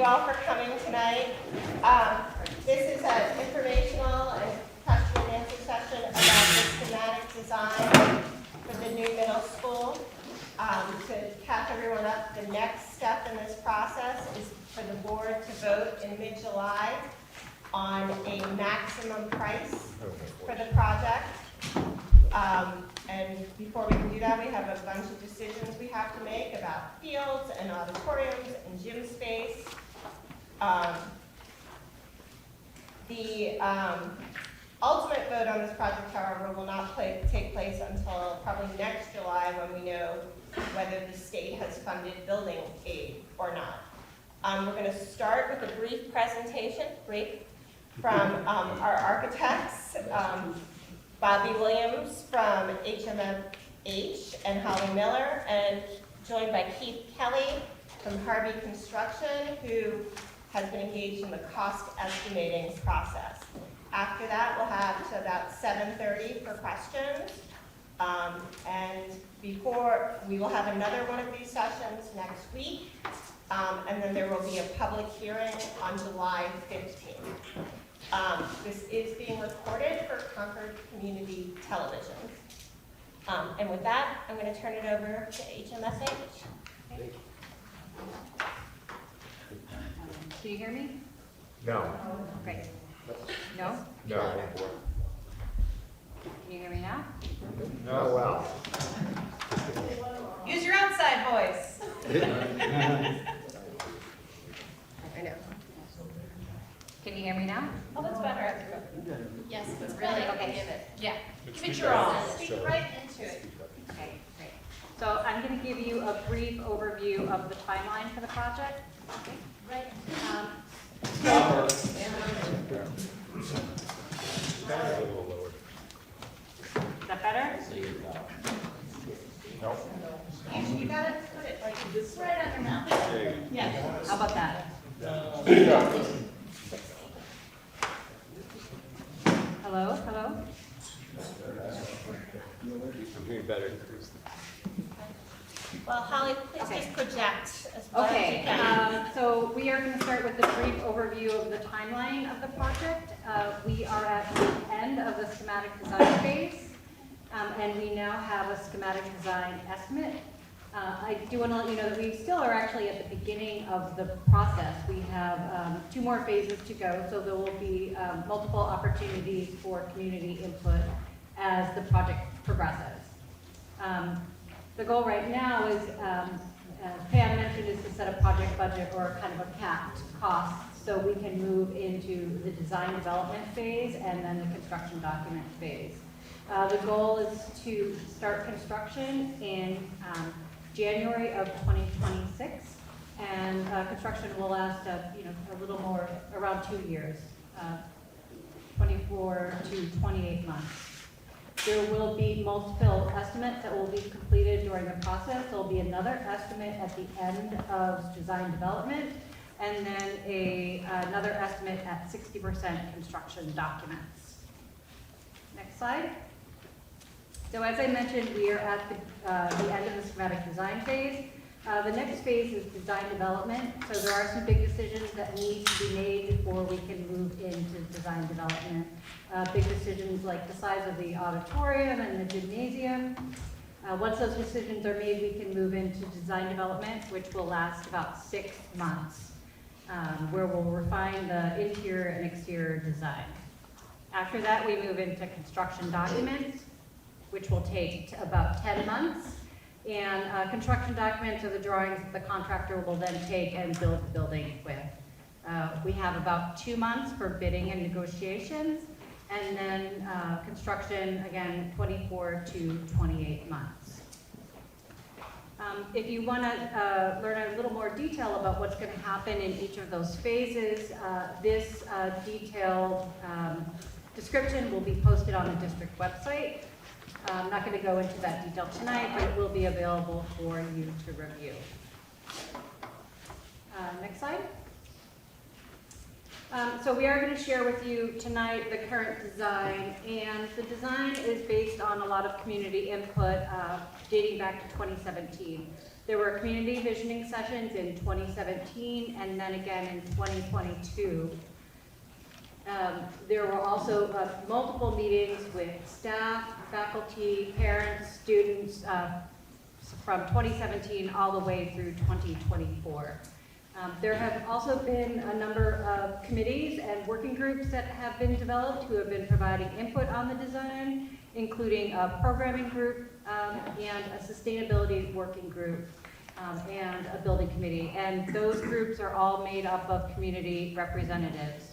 you all for coming tonight. This is an informational and question and answer session about the schematic design for the new middle school. To catch everyone up, the next step in this process is for the board to vote in mid-July on a maximum price for the project. And before we can do that, we have a bunch of decisions we have to make about fields and auditoriums and gym space. The ultimate vote on this project, however, will not take place until probably next July, when we know whether the state has funded building aid or not. We're going to start with a brief presentation, from our architects, Bobby Williams from HMMH and Holly Miller, and joined by Keith Kelly from Harvey Construction, who has been engaged in the cost estimating process. After that, we'll have to about 7:30 for questions. And before, we will have another one of these sessions next week. And then there will be a public hearing on July 15th. This is being recorded for Concord Community Television. And with that, I'm going to turn it over to HMSH. Okay. Can you hear me? No. Great. No? No. Can you hear me now? No, well. Use your outside voice. I know. Can you hear me now? Oh, that's better. Yes, it's really Okay. give it. Yeah. Give it your all. Speak Sure. right into it. Okay, great. So I'm going to give you a brief overview of the timeline for the project. Okay. Right. Is that better? No. You gotta put it like this right on your mouth. Yeah. How about that? Hello? Hello? I'm hearing better. Well, Holly, please Okay. just project as far as you Okay, can. so we are going to start with the brief overview of the timeline of the project. We are at the end of the schematic design phase, and we now have a schematic design estimate. I do want to let you know that we still are actually at the beginning of the process. We have 2 more phases to go, so there will be multiple opportunities for community input as the project progresses. The goal right now is, as Pam mentioned, is to set a project budget or kind of a capped cost so we can move into the design development phase and then the construction document phase. The goal is to start construction in January of 2026, and construction will last a little more, around 2 years, 24 to 28 months. There will be multiple estimates that will be completed during the process. There will be another estimate at the end of design development, and then another estimate at 60% construction documents. Next slide. So as I mentioned, we are at the end of the schematic design phase. The next phase is design development. So there are some big decisions that need to be made before we can move into design development. Big decisions like the size of the auditorium and the gymnasium. Once those decisions are made, we can move into design development, which will last about 6 months, where we'll refine the interior and exterior design. After that, we move into construction documents, which will take about 10 months. And construction documents are the drawings that the contractor will then take and build the building with. We have about 2 months for bidding and negotiations, and then construction, again, 24 to 28 months. If you want to learn a little more detail about what's going to happen in each of those phases, this detailed description will be posted on the district website. I'm not going to go into that detail tonight, but it will be available for you to review. Next slide. So we are going to share with you tonight the current design, and the design is based on a lot of community input dating back to 2017. There were community visioning sessions in 2017 and then again in 2022. There were also multiple meetings with staff, faculty, parents, students from 2017 all the way through 2024. There have also been a number of committees and working groups that have been developed who have been providing input on the design, including a programming group and a sustainability working group and a building committee. And those groups are all made up of community representatives.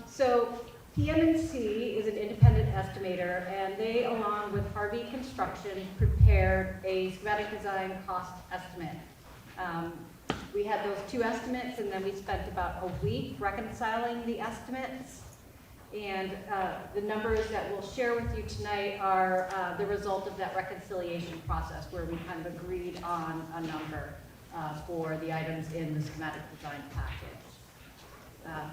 So PMNC is an independent estimator, and they, along with Harvey Construction, prepared a schematic design cost estimate. We had those two estimates, and then we spent about a week reconciling the estimates. And the numbers that we'll share with you tonight are the result of that reconciliation process, where we kind of agreed on a number for the items in the schematic design package.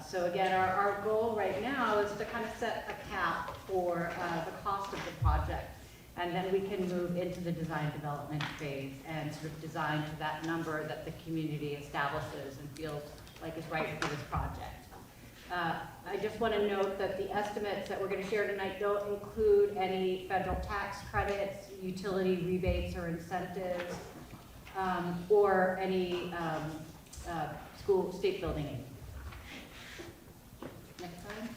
So again, our goal right now is to kind of set a cap for the cost of the project. And then we can move into the design development phase and sort of design to that number that the community establishes and feels like is right for this project. I just want to note that the estimates that we're going to share tonight don't include any federal tax credits, utility rebates or incentives, or any state building aid. Next slide.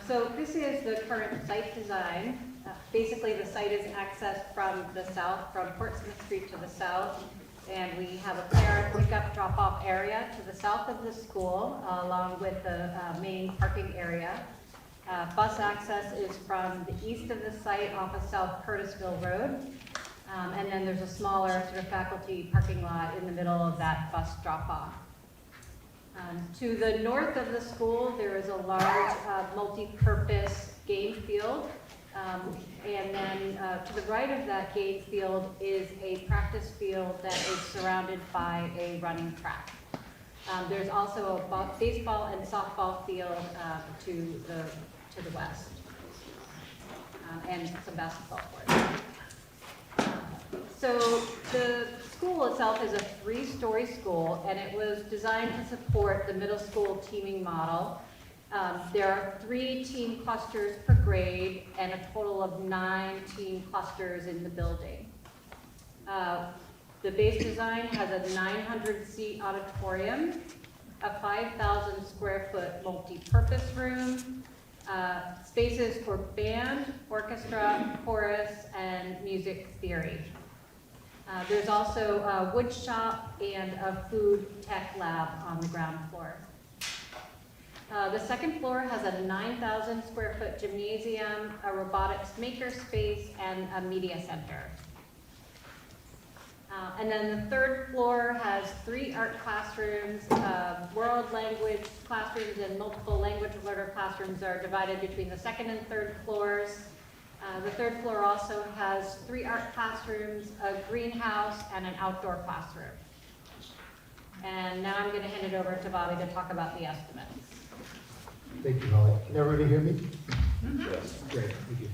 So this is the current site design. Basically, the site is accessed from the south, from Portsmouth Street to the south, and we have a parent pickup drop-off area to the south of the school, along with the main parking area. Bus access is from the east of the site off of South Curtisville Road, and then there's a smaller sort of faculty parking lot in the middle of that bus drop-off. To the north of the school, there is a large multi-purpose game field. And then to the right of that game field is a practice field that is surrounded by a running track. There's also a baseball and softball field to the west, and some basketball courts. So the school itself is a 3-story school, and it was designed to support the middle school teaming model. There are 3 team clusters per grade and a total of 9 team clusters in the building. The base design has a 900-seat auditorium, a 5,000 square foot multi-purpose room, spaces for band, orchestra, chorus, and music theory. There's also a wood shop and a food tech lab on the ground floor. The second floor has a 9,000 square foot gymnasium, a robotics maker space, and a media center. And then the third floor has 3 art classrooms, world language classrooms, and multiple language learner classrooms are divided between the second and third floors. The third floor also has 3 art classrooms, a greenhouse, and an outdoor classroom. And now I'm going to hand it over to Bobby to talk about the estimates. Thank you, Holly. Can everybody hear me? Yes. Great, thank you.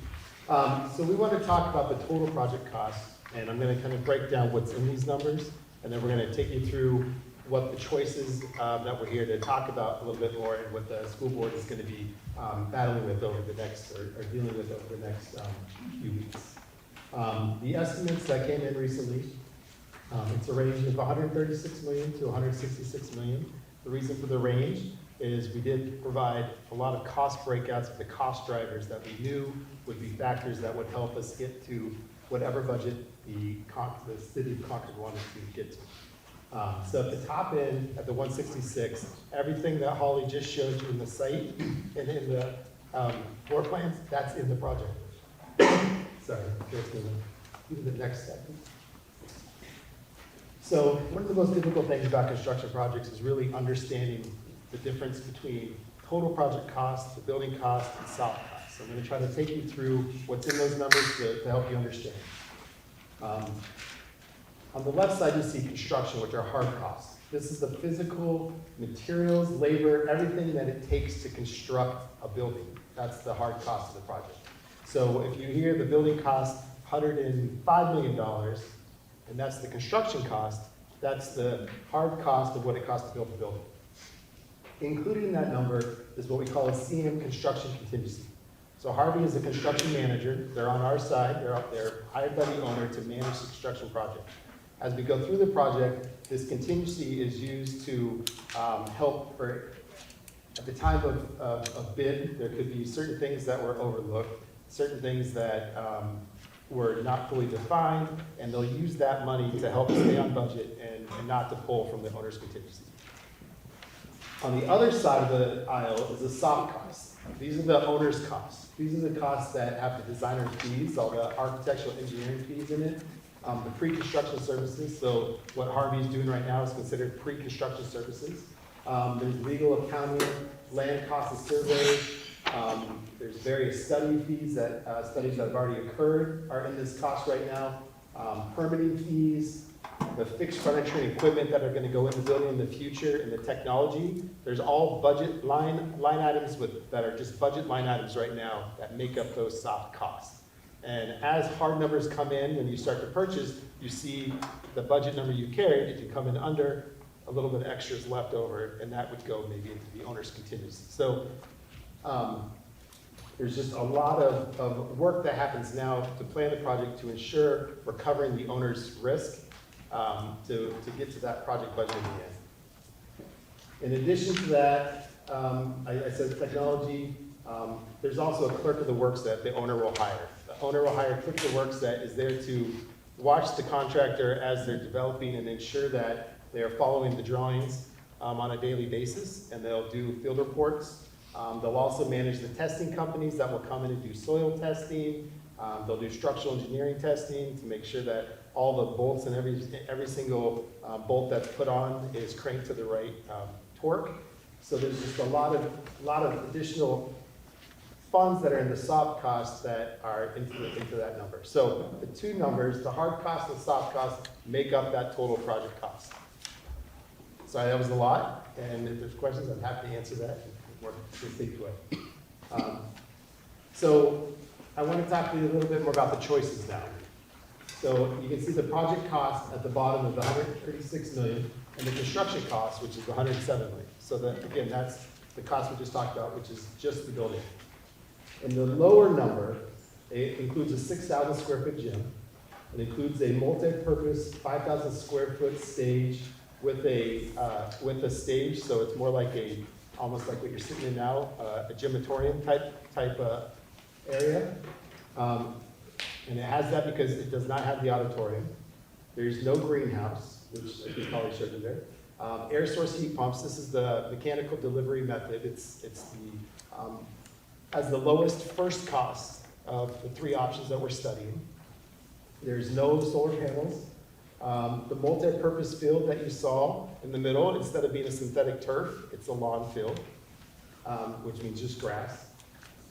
So we want to talk about the total project costs, and I'm going to kind of break down what's in these numbers, and then we're going to take you through what the choices that we're here to talk about a little bit more, and what the school board is going to be battling with over the next, or dealing with over the next few weeks. The estimates that came in recently, it's a range of 136 million to 166 million. The reason for the range is we did provide a lot of cost breakouts of the cost drivers that we knew would be factors that would help us get to whatever budget the city of Concord wanted to get to. So at the top end, at the 166, everything that Holly just showed you in the site and in the floor plans, that's in the project. Sorry, just gonna do the next step. So one of the most difficult things about construction projects is really understanding the difference between total project cost, the building cost, and soft costs. So I'm going to try to take you through what's in those numbers to help you understand. On the left side, you see construction, which are hard costs. This is the physical materials, labor, everything that it takes to construct a building. That's the hard cost of the project. So if you hear the building cost $105 million, and that's the construction cost. That's the hard cost of what it costs to build the building. Included in that number is what we call a CM construction contingency. So Harvey is a construction manager. They're on our side. They're hired by the owner to manage the construction project. As we go through the project, this contingency is used to help for, at the time of bid, there could be certain things that were overlooked, certain things that were not fully defined, and they'll use that money to help stay on budget and not to pull from the owner's contingency. On the other side of the aisle is the soft costs. These are the owner's costs. These are the costs that have the designer's fees, all the architectural engineering fees in it, the pre-construction services. So what Harvey's doing right now is considered pre-construction services. There's legal, accounting, land costs and surveys. There's various study fees that studies that have already occurred are in this cost right now. Permitting fees, the fixed furniture and equipment that are going to go in the building in the future, and the technology. There's all budget line items that are just budget line items right now that make up those soft costs. And as hard numbers come in, when you start to purchase, you see the budget number you carried, if you come in under, a little bit of extras left over, and that would go maybe into the owner's contingency. So there's just a lot of work that happens now to plan the project to ensure we're covering the owner's risk to get to that project budget in the end. In addition to that, I said technology, there's also a clerk of the works that the owner will hire. The owner will hire a clerk of the works that is there to watch the contractor as they're developing and ensure that they are following the drawings on a daily basis, and they'll do field reports. They'll also manage the testing companies that will come in and do soil testing. They'll do structural engineering testing to make sure that all the bolts and every single bolt that's put on is cranked to the right torque. So there's just a lot of additional funds that are in the soft costs that are into that number. So the two numbers, the hard cost and the soft cost, make up that total project cost. Sorry, that was a lot, and if there's questions, I'm happy to answer that in a more succinct way. So I want to talk to you a little bit more about the choices now. So you can see the project cost at the bottom of the $136 million, and the construction cost, which is the $107 million. So that, again, that's the cost we just talked about, which is just the building. And the lower number, it includes a 6,000 square foot gym. It includes a multi-purpose 5,000 square foot stage with a stage, so it's more like almost like what you're sitting in now, a gymatorium type area. And it has that because it does not have the auditorium. There's no greenhouse, which I think probably showed you there. Air source heat pumps, this is the mechanical delivery method. It's has the lowest first cost of the three options that we're studying. There's no solar panels. The multi-purpose field that you saw in the middle, instead of being a synthetic turf, it's a lawn field, which means just grass.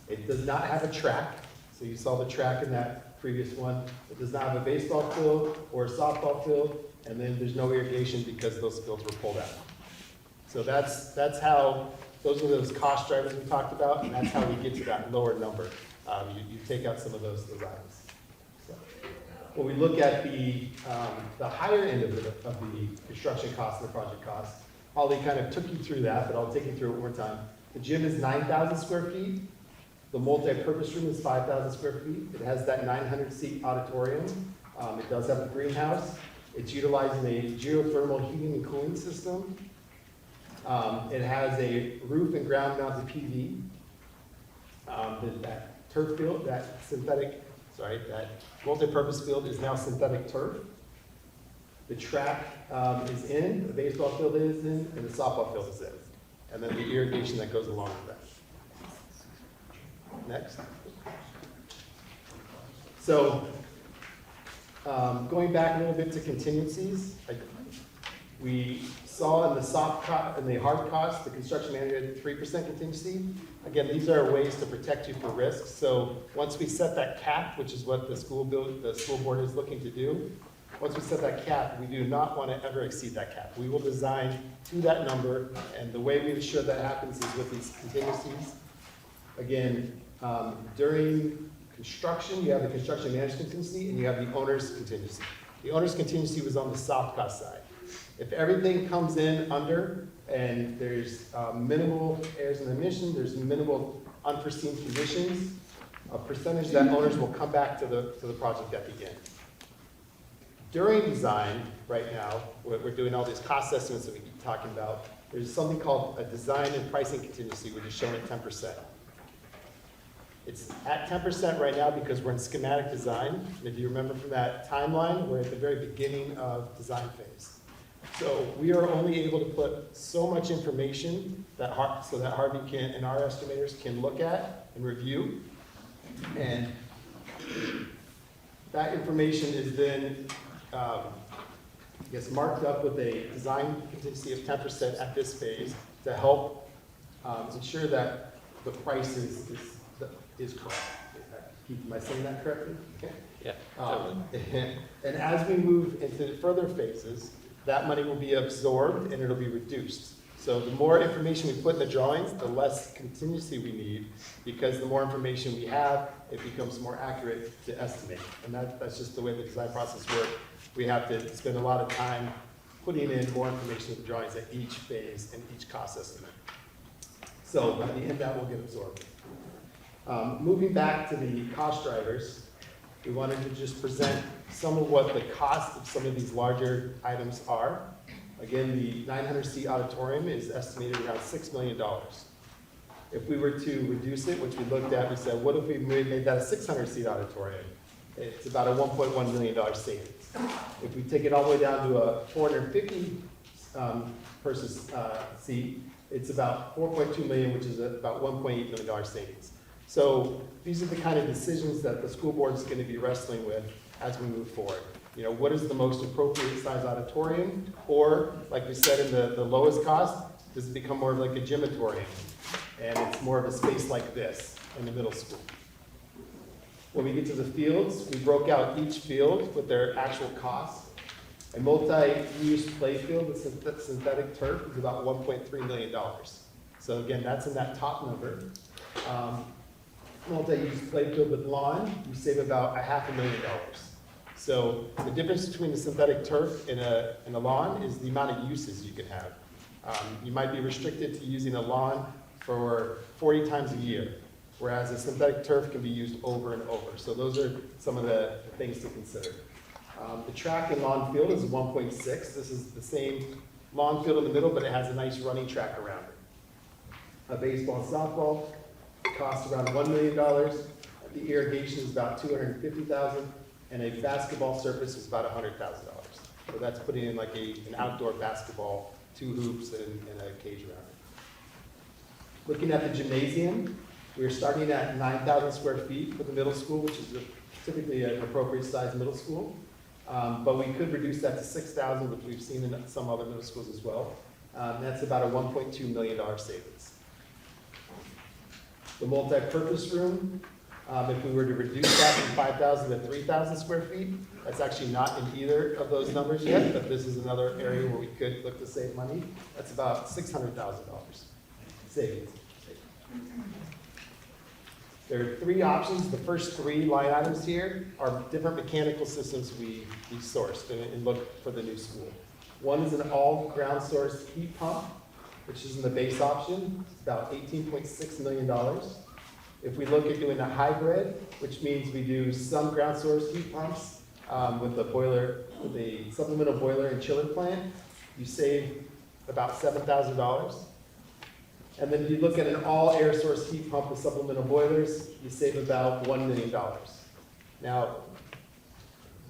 It does not have a track. So you saw the track in that previous one. It does not have a baseball field or a softball field, and then there's no irrigation because those fields were pulled out. So that's how, those are those cost drivers we talked about, and that's how we get to that lower number. You take out some of those items. So, when we look at the higher end of the construction cost and the project cost, Holly kind of took you through that, but I'll take you through it one more time. The gym is 9,000 square feet. The multi-purpose room is 5,000 square feet. It has that 900-seat auditorium. It does have a greenhouse. It's utilizing a geothermal heating and cooling system. It has a roof and ground-mounted PV. That turf field, that multi-purpose field is now synthetic turf. The track is in, the baseball field is in, and the softball field is in. And then the irrigation that goes along with that. Next. So, going back a little bit to contingencies, we saw in the soft cost and the hard cost, the construction manager had 3% contingency. Again, these are ways to protect you for risk. So once we set that cap, which is what the school board is looking to do, once we set that cap, we do not want to ever exceed that cap. We will design to that number, and the way we ensure that happens is with these contingencies. Again, during construction, you have the construction management contingency, and you have the owner's contingency. The owner's contingency was on the soft cost side. If everything comes in under and there's minimal errors and omission, there's minimal unforeseen conditions, a percentage that owners will come back to the project at the end. During design, right now, we're doing all these cost estimates that we keep talking about. There's something called a design and pricing contingency, which is shown at 10%. It's at 10% right now because we're in schematic design. And if you remember from that timeline, we're at the very beginning of design phase. So we are only able to put so much information so that Harvey can, and our estimators can look at and review. And that information is then, gets marked up with a design contingency of 10% at this phase to help ensure that the price is correct. Am I saying that correctly? Yeah. And as we move into further phases, that money will be absorbed and it'll be reduced. So the more information we put in the drawings, the less contingency we need, because the more information we have, it becomes more accurate to estimate. And that's just the way the design process works. We have to spend a lot of time putting in more information in the drawings at each phase and each cost estimate. So at the end, that will get absorbed. Moving back to the cost drivers, we wanted to just present some of what the cost of some of these larger items are. Again, the 900-seat auditorium is estimated around $6 million. If we were to reduce it, which we looked at, we said, what if we made that a 600-seat auditorium? It's about a $1.1 million savings. If we take it all the way down to a 450 person seat, it's about $4.2 million, which is about $1.8 million savings. So these are the kind of decisions that the school board is going to be wrestling with as we move forward. You know, what is the most appropriate size auditorium? Or, like we said, in the lowest cost, does it become more of like a gymatorium? And it's more of a space like this in the middle school. When we get to the fields, we broke out each field with their actual costs. A multi-use play field with synthetic turf is about $1.3 million. So again, that's in that top number. Multi-use play field with lawn, you save about $500,000. So the difference between the synthetic turf and a lawn is the amount of uses you can have. You might be restricted to using a lawn for 40 times a year, whereas a synthetic turf can be used over and over. So those are some of the things to consider. The track and lawn field is 1.6. This is the same lawn field in the middle, but it has a nice running track around it. A baseball and softball costs around $1 million. The irrigation is about $250,000, and a basketball surface is about $100,000. So that's putting in like an outdoor basketball, 2 hoops and a cage around it. Looking at the gymnasium, we're starting at 9,000 square feet for the middle school, which is typically an appropriate size middle school. But we could reduce that to 6,000, which we've seen in some other middle schools as well. That's about a $1.2 million savings. The multi-purpose room, if we were to reduce that from 5,000 to 3,000 square feet, that's actually not in either of those numbers yet, but this is another area where we could look to save money. That's about $600,000 savings. There are 3 options. The first 3 line items here are different mechanical systems we sourced and looked for the new school. One is an all ground source heat pump, which is in the base option. It's about $18.6 million. If we look at doing a hybrid, which means we do some ground source heat pumps with a supplemental boiler and chiller plant, you save about $7,000. And then if you look at an all air source heat pump with supplemental boilers, you save about $1 million. Now,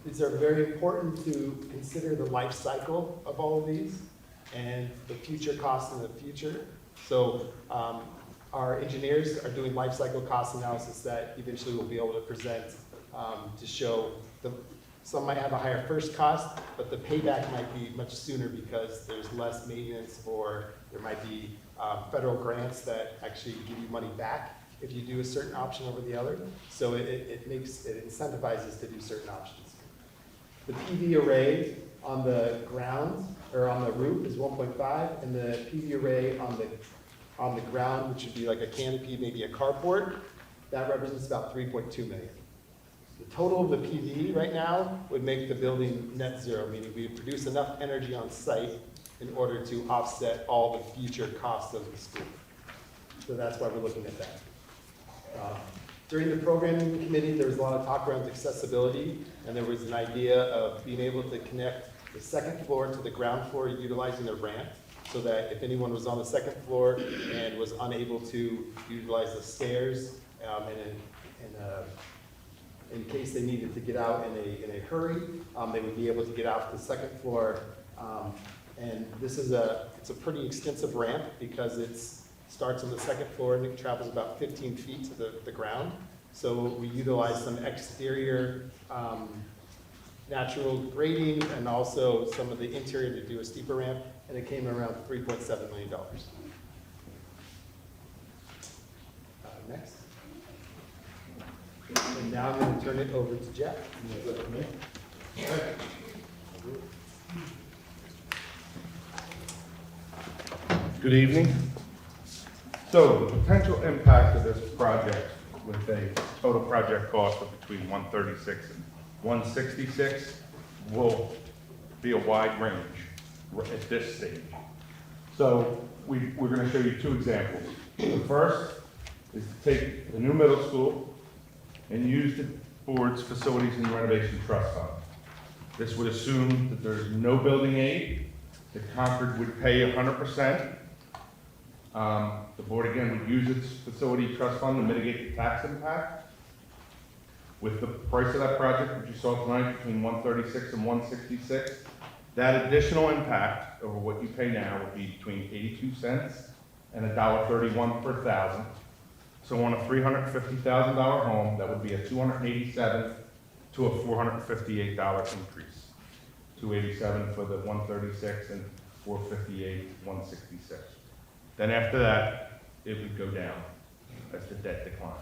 these are very important to consider the life cycle of all of these and the future costs in the future. So our engineers are doing life cycle cost analysis that eventually we'll be able to present to show some might have a higher first cost, but the payback might be much sooner because there's less maintenance, or there might be federal grants that actually give you money back if you do a certain option over the other. So it incentivizes to do certain options. The PV array on the ground or on the roof is 1.5, and the PV array on the ground, which would be like a canopy, maybe a carport, that represents about 3.2 million. The total of the PV right now would make the building net zero, meaning we would produce enough energy on site in order to offset all the future costs of the school. So that's why we're looking at that. During the programming committee, there was a lot of talk around accessibility, and there was an idea of being able to connect the second floor to the ground floor utilizing a ramp, so that if anyone was on the second floor and was unable to utilize the stairs, in case they needed to get out in a hurry, they would be able to get out to the second floor. And this is it's a pretty extensive ramp because it starts on the second floor and it travels about 15 feet to the ground. So we utilize some exterior natural grading and also some of the interior to do a steeper ramp, and it came around $3.7 million. Next. And now I'm going to turn it over to Jeff. Good evening. So the potential impact of this project with a total project cost of between 136 and 166 will be a wide range at this stage. So we're going to show you two examples. The first is to take the new middle school and use the board's facilities and renovation trust fund. This would assume that there's no building aid, that Concord would pay 100%. The board again would use its facility trust fund to mitigate the tax impact. With the price of that project, which you saw tonight, between 136 and 166, that additional impact over what you pay now would be between 82 cents and $1.31 per thousand. So on a $350,000 home, that would be a $287 to a $458 increase. $287 for the 136 and $458, 166. Then after that, it would go down as the debt declines.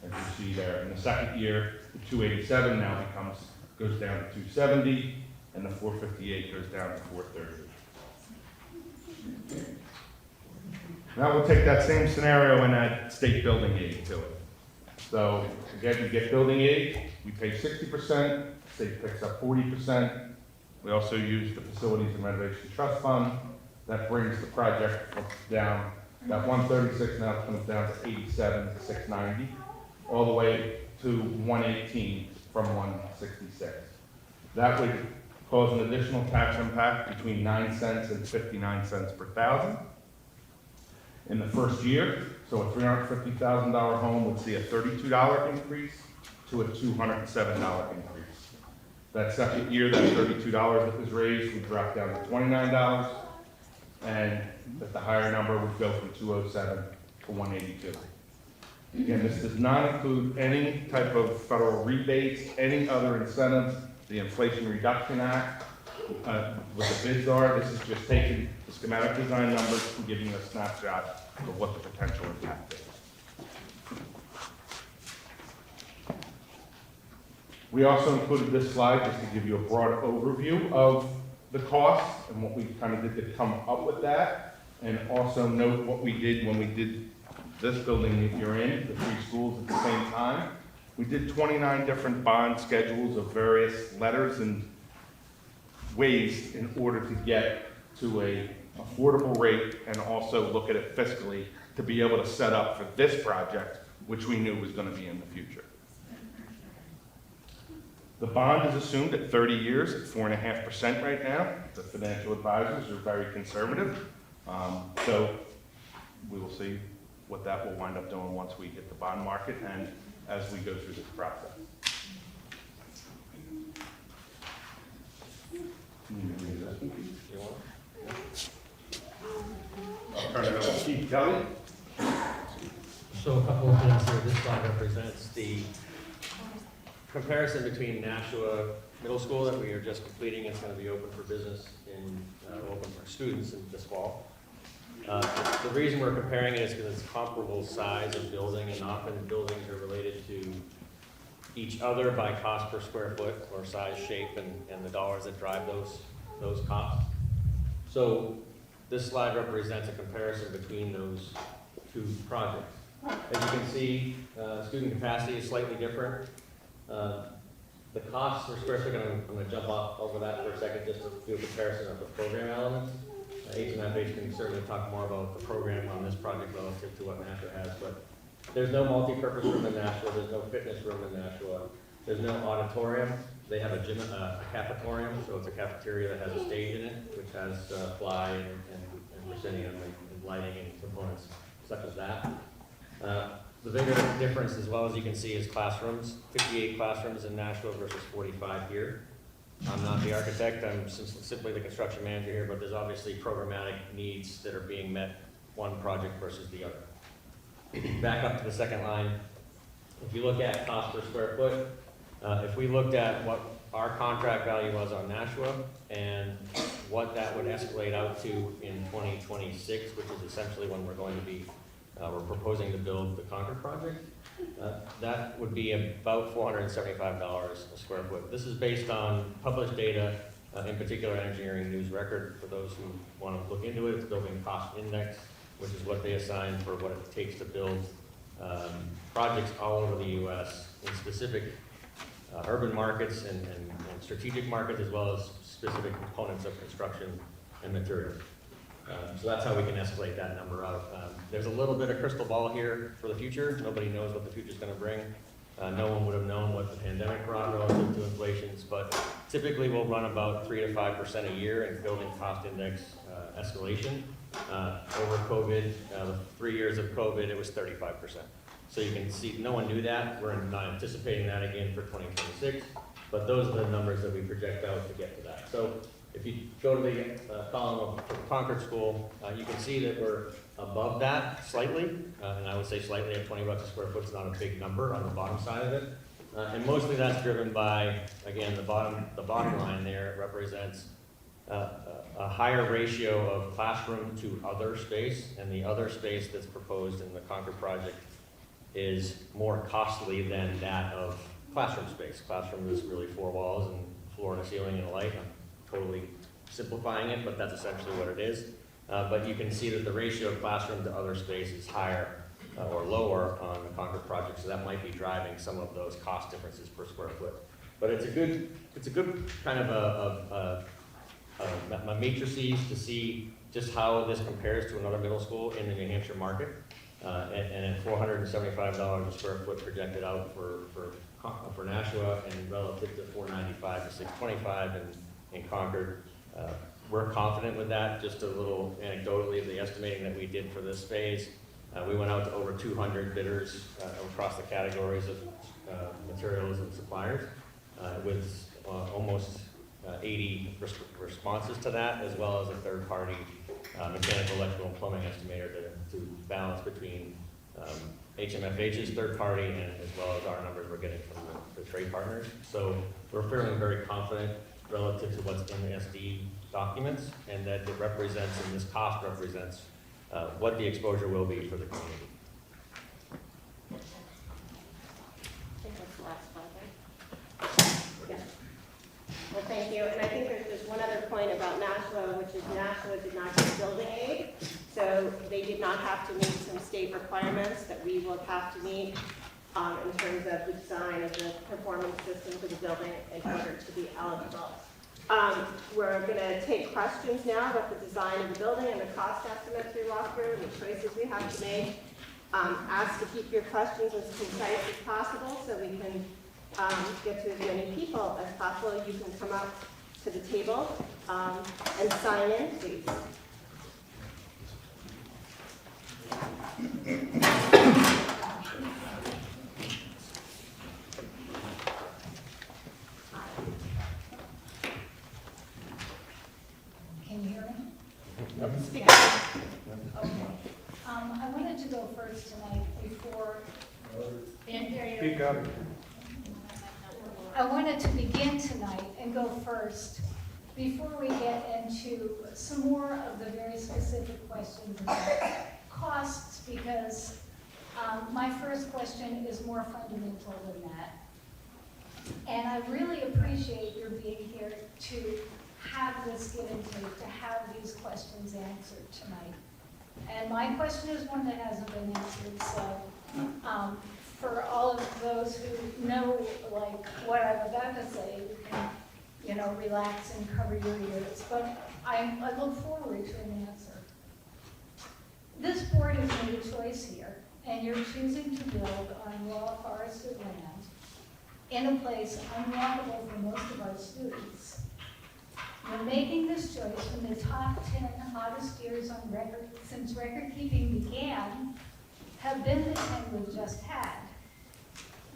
As you see there, in the second year, the 287 now goes down to 270, and the 458 goes down to 430. Now we'll take that same scenario and add state building aid to it. So again, you get building aid, we pay 60%, state picks up 40%. We also use the Facilities and Renovation Trust Fund. That brings the project down, that 136 now comes down to 87, 690, all the way to 118 from 166. That would cause an additional tax impact between 9 cents and 59 cents per thousand. In the first year, so a $350,000 home would see a $32 increase to a $207 increase. That second year, that $32 that was raised would drop down to $29, and that the higher number would go from 207 to 182. Again, this does not include any type of federal rebates, any other incentives, the Inflation Reduction Act, what the bids are. This is just taking the schematic design numbers and giving you a snapshot of what the potential impact is. We also included this slide just to give you a broad overview of the costs and what we kind of did to come up with that, and also note what we did when we did this building that you're in, the three schools at the same time. We did 29 different bond schedules of various letters and ways in order to get to a affordable rate and also look at it fiscally to be able to set up for this project, which we knew was going to be in the future. The bond is assumed at 30 years at 4.5% right now. The financial advisors are very conservative. So we will see what that will wind up doing once we hit the bond market and as we go through this process. I'll turn it over to Chief Kelly. So a couple of things here. This slide represents the comparison between Nashua Middle School that we are just completing. It's going to be open for business open for students in this fall. The reason we're comparing it is because it's comparable size of building, and often buildings are related to each other by cost per square foot or size, shape, and the dollars that drive those costs. So this slide represents a comparison between those two projects. As you can see, student capacity is slightly different. The cost per square foot, I'm gonna jump off over that for a second, just to do a comparison of the program elements. HMFH can certainly talk more about the program on this project relative to what Nashua has, but there's no multi-purpose room in Nashua, there's no fitness room in Nashua, there's no auditorium. They have a gym, a cafetorium, so it's a cafeteria that has a stage in it, which has fly and proscenium and lighting and components such as that. The bigger difference, as well as you can see, is classrooms. 58 classrooms in Nashua versus 45 here. I'm not the architect, I'm simply the construction manager here, but there's obviously programmatic needs that are being met, one project versus the other. Back up to the second line. If you look at cost per square foot, if we looked at what our contract value was on Nashua and what that would escalate out to in 2026, which is essentially when we're going to be, we're proposing to build the Concord project, that would be about $475 a square foot. This is based on published data, in particular Engineering News Record. For those who want to look into it, it's Building Cost Index, which is what they assign for what it takes to build projects all over the U.S. in specific urban markets and strategic markets, as well as specific components of construction and materials. So that's how we can escalate that number out. There's a little bit of crystal ball here for the future. Nobody knows what the future's going to bring. No one would have known what the pandemic brought relative to inflations, but typically we'll run about 3 to 5% a year in building cost index escalation. Over COVID, the 3 years of COVID, it was 35%. So you can see, no one knew that. We're not anticipating that again for 2026, but those are the numbers that we project out to get to that. So if you go to the column of Concord School, you can see that we're above that slightly, and I would say slightly at $20 a square foot is not a big number on the bottom side of it. And mostly that's driven by, again, the bottom line there represents a higher ratio of classroom to other space, and the other space that's proposed in the Concord project is more costly than that of classroom space. Classroom is really 4 walls and floor and a ceiling and a light. I'm totally simplifying it, but that's essentially what it is. But you can see that the ratio of classroom to other space is higher or lower on the Concord project, so that might be driving some of those cost differences per square foot. But it's a good kind of a matrices to see just how this compares to another middle school in the New Hampshire market. And at $475 a square foot projected out for Nashua, and relative to $495 to $625 in Concord. We're confident with that. Just a little anecdotally, the estimating that we did for this phase, we went out to over 200 bidders across the categories of materials and suppliers, with almost 80 responses to that, as well as a third-party mechanical, electrical, and plumbing estimator to balance between HMFH's third-party and as well as our numbers we're getting from the trade partners. So we're feeling very confident relative to what's in the SD documents, and that it represents, and this cost represents, what the exposure will be for the community. I think that's the last slide, right? Yeah. Well, thank you. And I think there's just one other point about Nashua, which is Nashua did not get building aid. So they did not have to meet some state requirements that we will have to meet in terms of the design of the performance system for the building in order to be eligible. We're going to take questions now about the design of the building and the cost estimates we walked through and the choices we have to make. Ask to keep your questions as concise as possible so we can get to as many people as possible. You can come up to the table and sign in, please. Can you hear me? Speak. Okay. I wanted to go first tonight before. Speak up. I wanted to begin tonight and go first before we get into some more of the very specific questions about costs, because my first question is more fundamental than that. And I really appreciate your being here to have this give and take, to have these questions answered tonight. And my question is one that hasn't been answered, so for all of those who know, like, what I'm about to say, you can, you know, relax and cover your ears, but I look forward to an answer. This board has made a choice here, and you're choosing to build on raw forested land in a place unwalkable for most of our students. You're making this choice when the top 10 hottest years on record since record keeping began have been the 10 we've just had.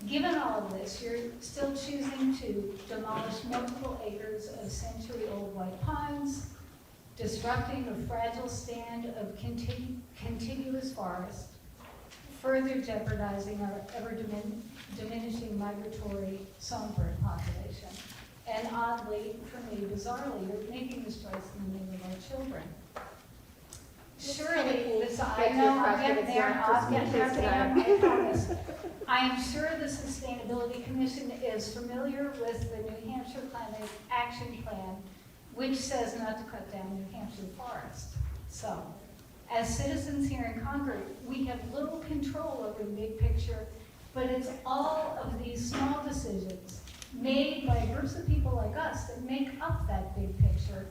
Given all of this, you're still choosing to demolish multiple acres of century-old white pines, disrupting a fragile stand of contiguous forest, further jeopardizing our ever-diminishing migratory songbird population. And oddly, for me, bizarrely, you're making this choice in the name of our children. Surely, this, I know, I'm getting there, I'll get there, Pam, I promise. I am sure the Sustainability Commission is familiar with the New Hampshire Climate Action Plan, which says not to cut down New Hampshire forest. So, as citizens here in Concord, we have little control over the big picture, but it's all of these small decisions made by groups of people like us that make up that big picture.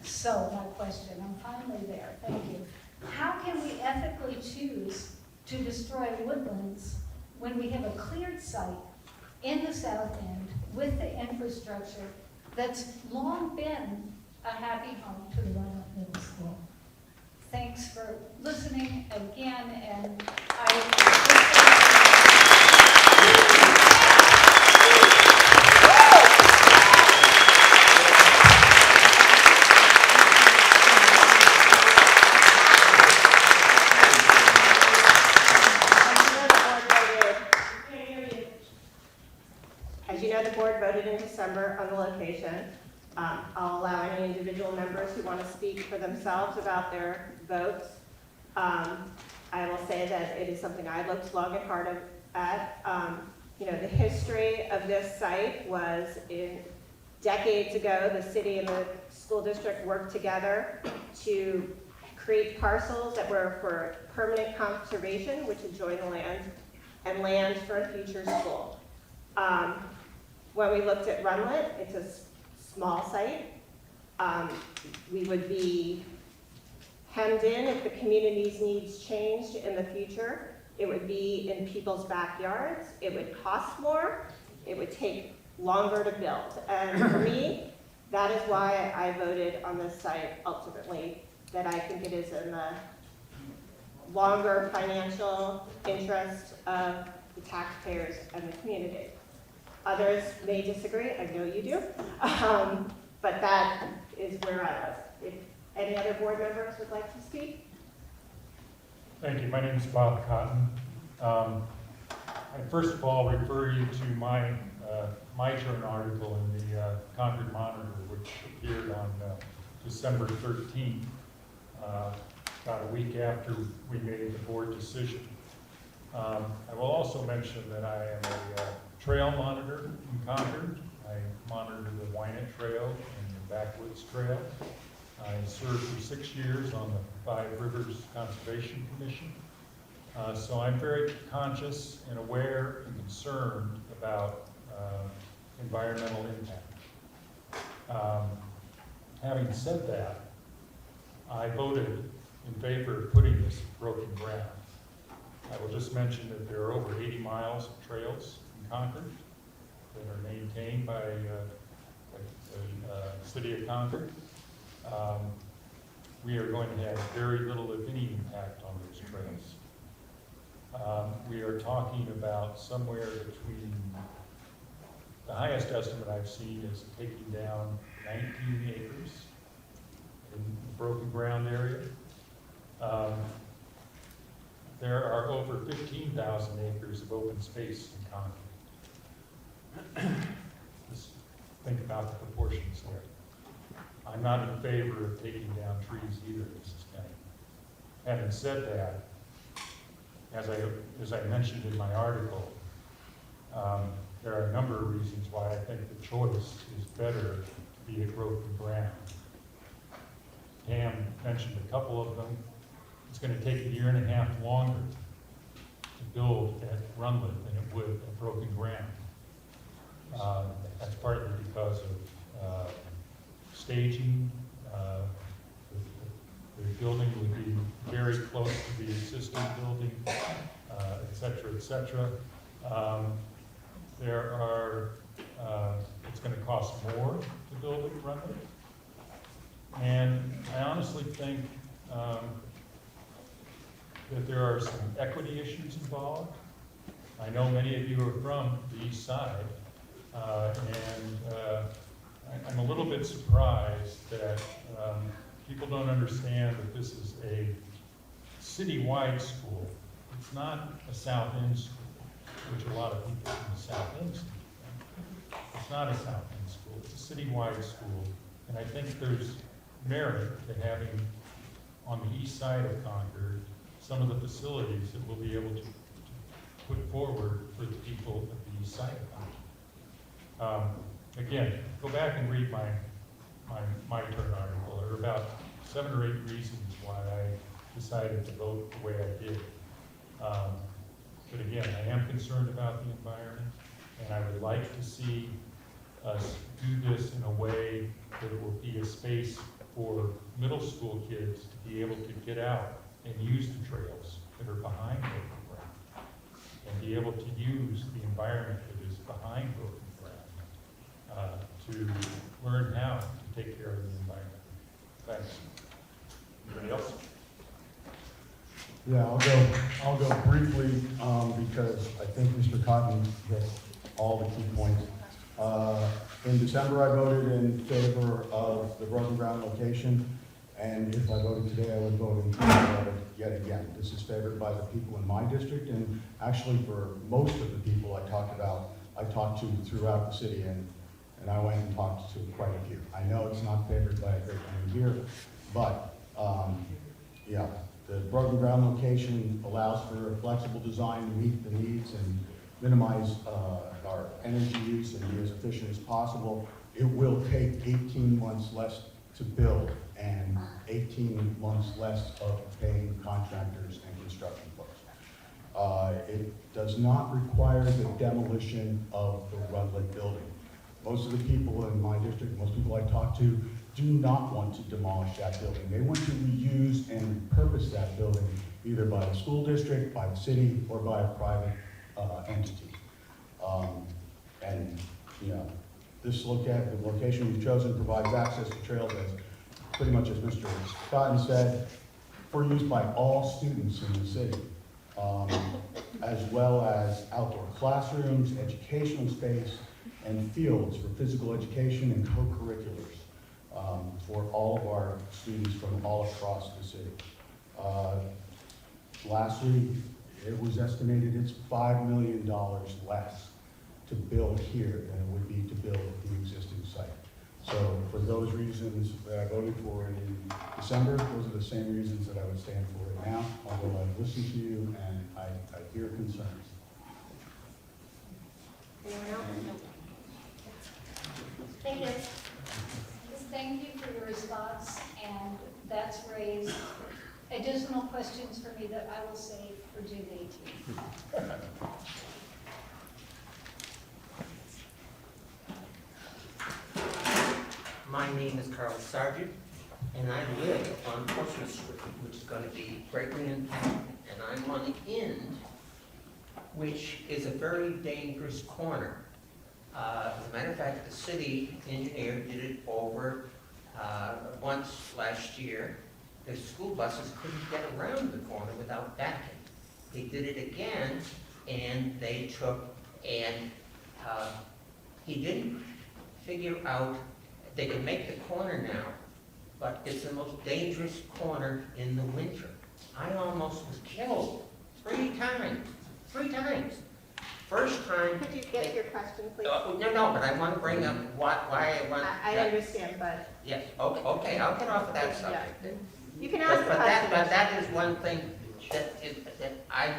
So, my question, I'm finally there, thank you. How can we ethically choose to destroy woodlands when we have a cleared site in the south end with the infrastructure that's long been a happy home to the Rhinebeck Middle School? Thanks for listening again, and As you know, the board voted in December on the location. I'll allow any individual members who want to speak for themselves about their votes. I will say that it is something I looked long and hard at. You know, the history of this site was decades ago, the city and the school district worked together to create parcels that were for permanent conservation, which adjoin the land, and land for a future school. When we looked at Runlet, it's a small site. We would be hemmed in if the community's needs changed in the future. It would be in people's backyards. It would cost more. It would take longer to build. And for me, that is why I voted on this site ultimately, that I think it is in the longer financial interest of the taxpayers and the community. Others may disagree, I know you do, but that is where I was. If any other board members would like to speak? Thank you. My name is Bob Cotton. I first of all refer you to my turn article in the Concord Monitor, which appeared on December 13th, about a week after we made the board decision. I will also mention that I am a trail monitor in Concord. I monitor the Wynett Trail and the Backwoods Trail. I served for 6 years on the Five Rivers Conservation Commission. So I'm very conscious and aware and concerned about environmental impact. Having said that, I voted in favor of putting this broken ground. I will just mention that there are over 80 miles of trails in Concord that are maintained by the city of Concord. We are going to have very little, if any, impact on those trails. We are talking about somewhere between, the highest estimate I've seen is taking down 19 acres in the broken ground area. There are over 15,000 acres of open space in Concord. Just think about the proportions there. I'm not in favor of taking down trees either, Mrs. Kennedy. Having said that, as I mentioned in my article, there are a number of reasons why I think the choice is better to be a broken ground. Pam mentioned a couple of them. It's going to take 1.5 years longer to build at Runlet than it would at Broken Ground. That's partly because of staging. The building would be very close to the existing building, et cetera, et cetera. It's going to cost more to build at Runlet. And I honestly think that there are some equity issues involved. I know many of you are from the east side, I'm a little bit surprised that people don't understand that this is a city-wide school. It's not a South End school, which a lot of people from the South End school think. It's not a South End school, it's a city-wide school. And I think there's merit to having on the east side of Concord some of the facilities that we'll be able to put forward for the people at the east side of Concord. Again, go back and read my turn article. There are about 7 or 8 reasons why I decided to vote the way I did. But again, I am concerned about the environment, and I would like to see us do this in a way that it will be a space for middle school kids to be able to get out and use the trails that are behind Broken Ground, and be able to use the environment that is behind Broken Ground to learn how to take care of the environment. Thanks. Anybody else? Yeah, I'll go briefly, because I think Mr. Cotton hit all the key points. In December, I voted in favor of the Broken Ground location, and if I voted today, I would vote in favor of it yet again. This is favored by the people in my district, and actually for most of the people I talked to throughout the city, and I went and talked to quite a few. I know it's not favored by a great many here, but yeah, the Broken Ground location allows for a flexible design to meet the needs and minimize our energy use and be as efficient as possible. It will take 18 months less to build and 18 months less of paying contractors and construction folks. It does not require the demolition of the Runlet building. Most of the people in my district, most people I talk to, do not want to demolish that building. They want to reuse and repurpose that building either by the school district, by the city, or by a private entity. And you know, the location we've chosen provides access to trails, as pretty much as Mr. Cotton said, for use by all students in the city, as well as outdoor classrooms, educational space, and fields for physical education and co-curriculars for all of our students from all across the city. Lastly, it was estimated it's $5 million less to build here than it would be to build the existing site. So for those reasons that I voted for it in December, those are the same reasons that I would stand for it now, although I've listened to you and I hear concerns. Anyone else? Thank you. Thank you for your response, and that's raised additional questions for me that I will save for June 18th. My name is Carl Sargent, and I live on Portsmouth Street, which is going to be greatly impacted. And I'm on the end, which is a very dangerous corner. As a matter of fact, the city engineer did it over once last year. The school buses couldn't get around the corner without backing. They did it again, and they took, and he didn't figure out, they could make the corner now, but it's the most dangerous corner in the winter. I almost was killed 3 times. 3 times. First time. Could you get your question, please? No, but I want to bring up why I want. I understand, but Yes, okay, I'll get off of that subject then. you can ask the But question. that is one thing that I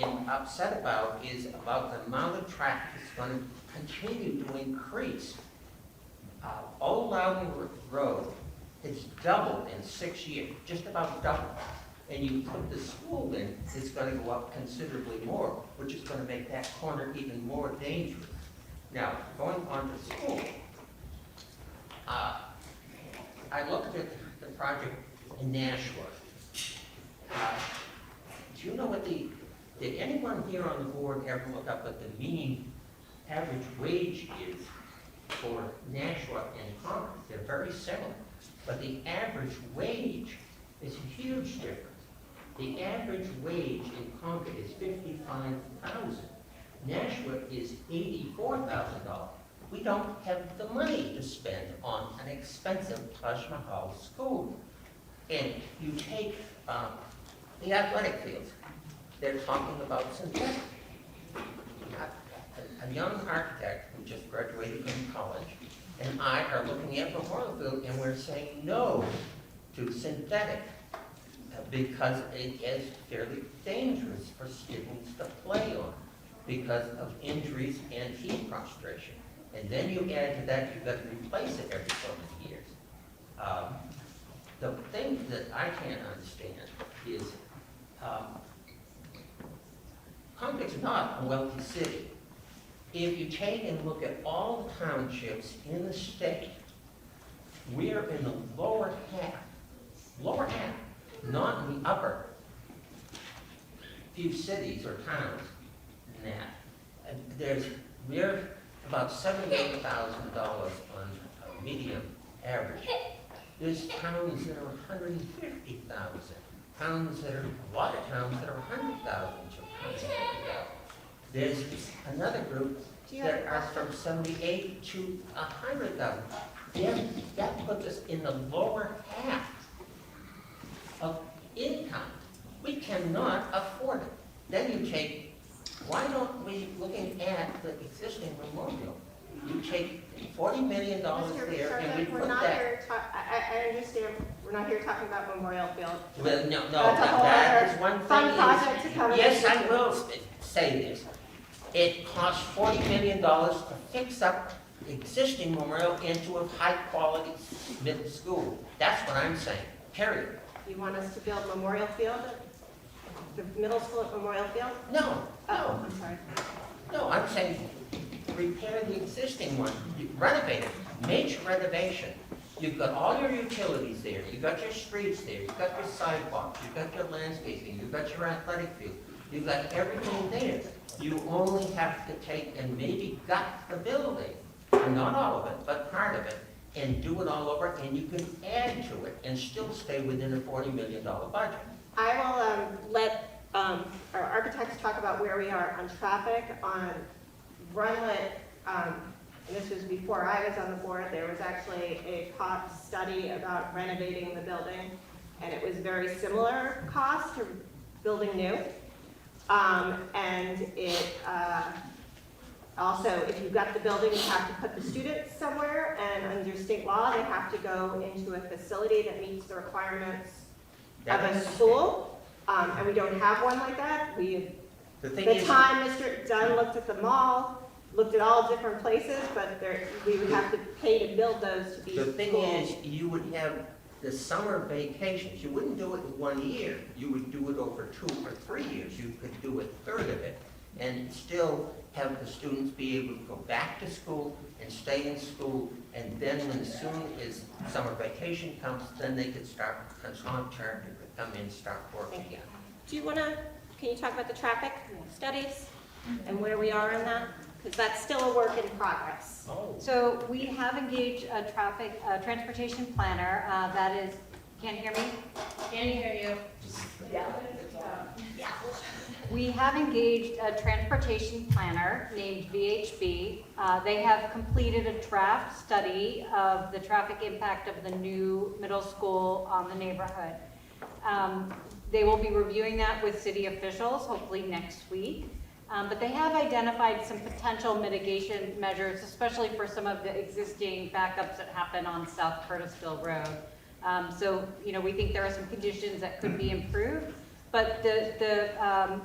am upset about, is about the amount of traffic that's going to continue to increase. Old Loudon Road has doubled in 6 years, just about doubled. and you put the school in, it's gonna go up considerably more, which is gonna make that corner even more dangerous. Now, going on to school, I looked at the project in Nashua. Do you know what did anyone here on the board ever look up what the mean average wage is for Nashua and Concord? They're very similar, but the average wage is a huge difference. The average wage in Concord is $55,000. Nashua is $84,000. We don't have the money to spend on an expensive Taj Mahal school. And you take the athletic fields, they're talking about synthetic. A young architect who just graduated from college and I are looking at Memorial Field and we're saying no to synthetic because it is fairly dangerous for students to play on because of injuries and heat prostration. And then you add to that, you've got to replace it every so many years. The thing that I can't understand is Concord's not a wealthy city. If you take and look at all the townships in the state, we're in the lower half, not in the upper few cities or towns in that. And we're about $78,000 on a medium average. There's towns that are 150,000, towns that are, a lot of towns that are 100,000. There's another group that are from 78 to 100,000. Then that puts us in the lower half of income. We cannot afford it. Then you take, why don't we, looking at the existing memorial, you take $40 million there and we We're put not that. here, I understand, we're not here talking about Memorial Field. Well, no, That's a whole that other is one fun thing. project to come Yes, I into. will say this. It costs $40 million to fix up the existing memorial into a high-quality middle school. That's what I'm saying, period. You want us to build Memorial Field, the middle school at Memorial Field? No, Oh, no, I'm sorry. no, I'm saying repair the existing one, renovate it, major renovation. You've got all your utilities there, you've got your streets there, you've got your sidewalks, you've got your landscaping, you've got your athletic field, you've got everything there. You only have to take and maybe gut the building, not all of it, but part of it, and do it all over, and you can add to it and still stay within a $40 million budget. I will let our architects talk about where we are on traffic, on Runlet. And this was before I was on the board. There was actually a cost study about renovating the building, and it was very similar cost to building new. And it also, if you've got the building, you have to put the students somewhere, and under state law, they have to go into a facility that meets the requirements of a school. And we don't have one like that. The thing The is, time Mr. Dunn looked at the mall, looked at all different places, but we would have to pay to build those to be the thing schools. is, you would have the summer vacations. You wouldn't do it in 1 year. You would do it over 2 or 3 years. You could do a third of it and still have the students be able to go back to school and stay in school. And then when as soon as summer vacation comes, then they could start, contractor could come in and start working again. Do you want to, can you talk about the traffic studies and where we are in that? Because that's still a work in progress. Oh. So we have engaged a transportation planner that is, can't hear me? Can you hear you? We have engaged a transportation planner named VHB. They have completed a draft study of the traffic impact of the new middle school on the neighborhood. They will be reviewing that with city officials, hopefully next week. But they have identified some potential mitigation measures, especially for some of the existing backups that happen on South Curtisville Road. So, you know, we think there are some conditions that could be improved, but the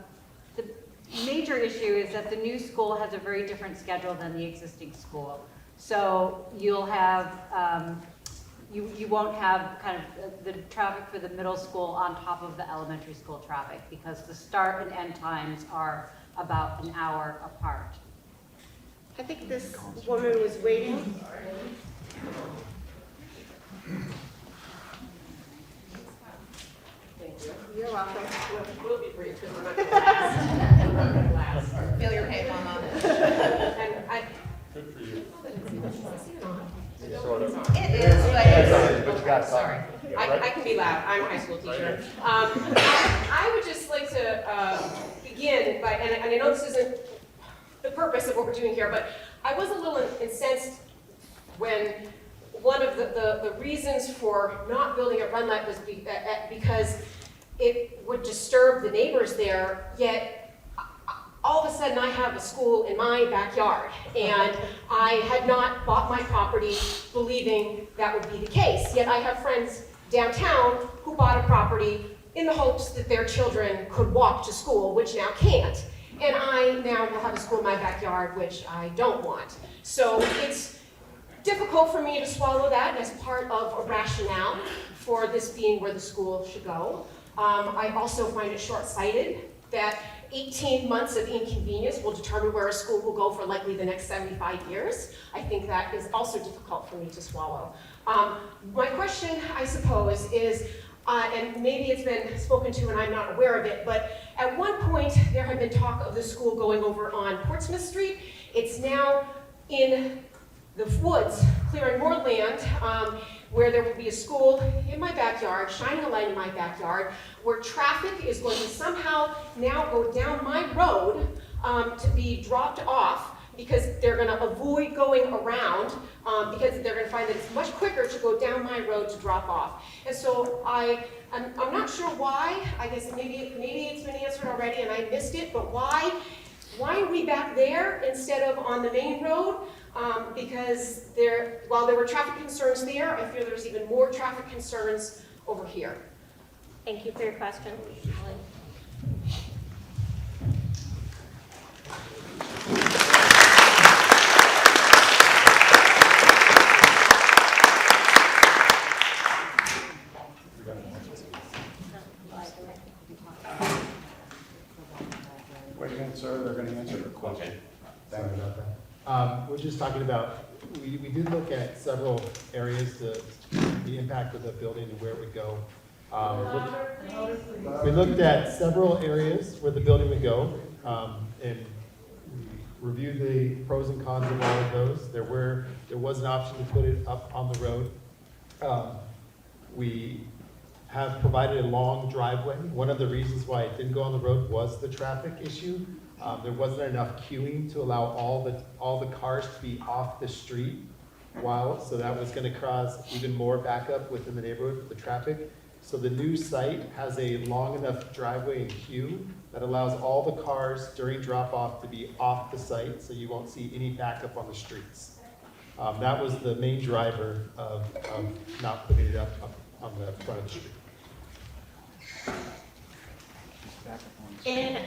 major issue is that the new school has a very different schedule than the existing school. So you'll have you won't have kind of the traffic for the middle school on top of the elementary school traffic, because the start and end times are about an hour apart. I think this woman was waiting. You're welcome. We'll be brief, because we're not going to last. We're not going to last. Feel your pain, Mama. And I, Good for you. Sort of. It is, but But you got sorry, I can be loud, I'm a high school teacher. I would just like to begin by, and I know this isn't the purpose of what we're doing here, but I was a little incensed when one of the reasons for not building a run light was because it would disturb the neighbors there, yet all of a sudden I have a school in my backyard, and I had not bought my property believing that would be the case. Yet I have friends downtown who bought a property in the hopes that their children could walk to school, which now can't. And I now will have a school in my backyard, which I don't want. So it's difficult for me to swallow that as part of a rationale for this being where the school should go. I also find it short-sighted that 18 months of inconvenience will determine where a school will go for likely the next 75 years. I think that is also difficult for me to swallow. My question, I suppose, is, and maybe it's been spoken to and I'm not aware of it, but at one point there had been talk of the school going over on Portsmouth Street. It's now in the woods, clearing more land, where there will be a school in my backyard, shining a light in my backyard, where traffic is going to somehow now go down my road to be dropped off, because they're going to avoid going around, because they're going to find that it's much quicker to go down my road to drop off. And so I'm not sure why. I guess maybe it's been answered already and I missed it, but why are we back there instead of on the main road? Because while there were traffic concerns there, I fear there's even more traffic concerns over here. Thank you for your question. Wait a minute, sir, they're gonna answer the question. Thank you. We're just talking about, we did look at several areas, the impact of the building and where it would go. We looked at several areas where the building would go, and we reviewed the pros and cons of all of those. There was an option to put it up on the road. We have provided a long driveway. One of the reasons why it didn't go on the road was the traffic issue. There wasn't enough queuing to allow all the cars to be off the street so that was going to cause even more backup within the neighborhood with the traffic. So the new site has a long enough driveway and queue that allows all the cars during drop-off to be off the site, so you won't see any backup on the streets. That was the main driver of not putting it up on the front of the street. In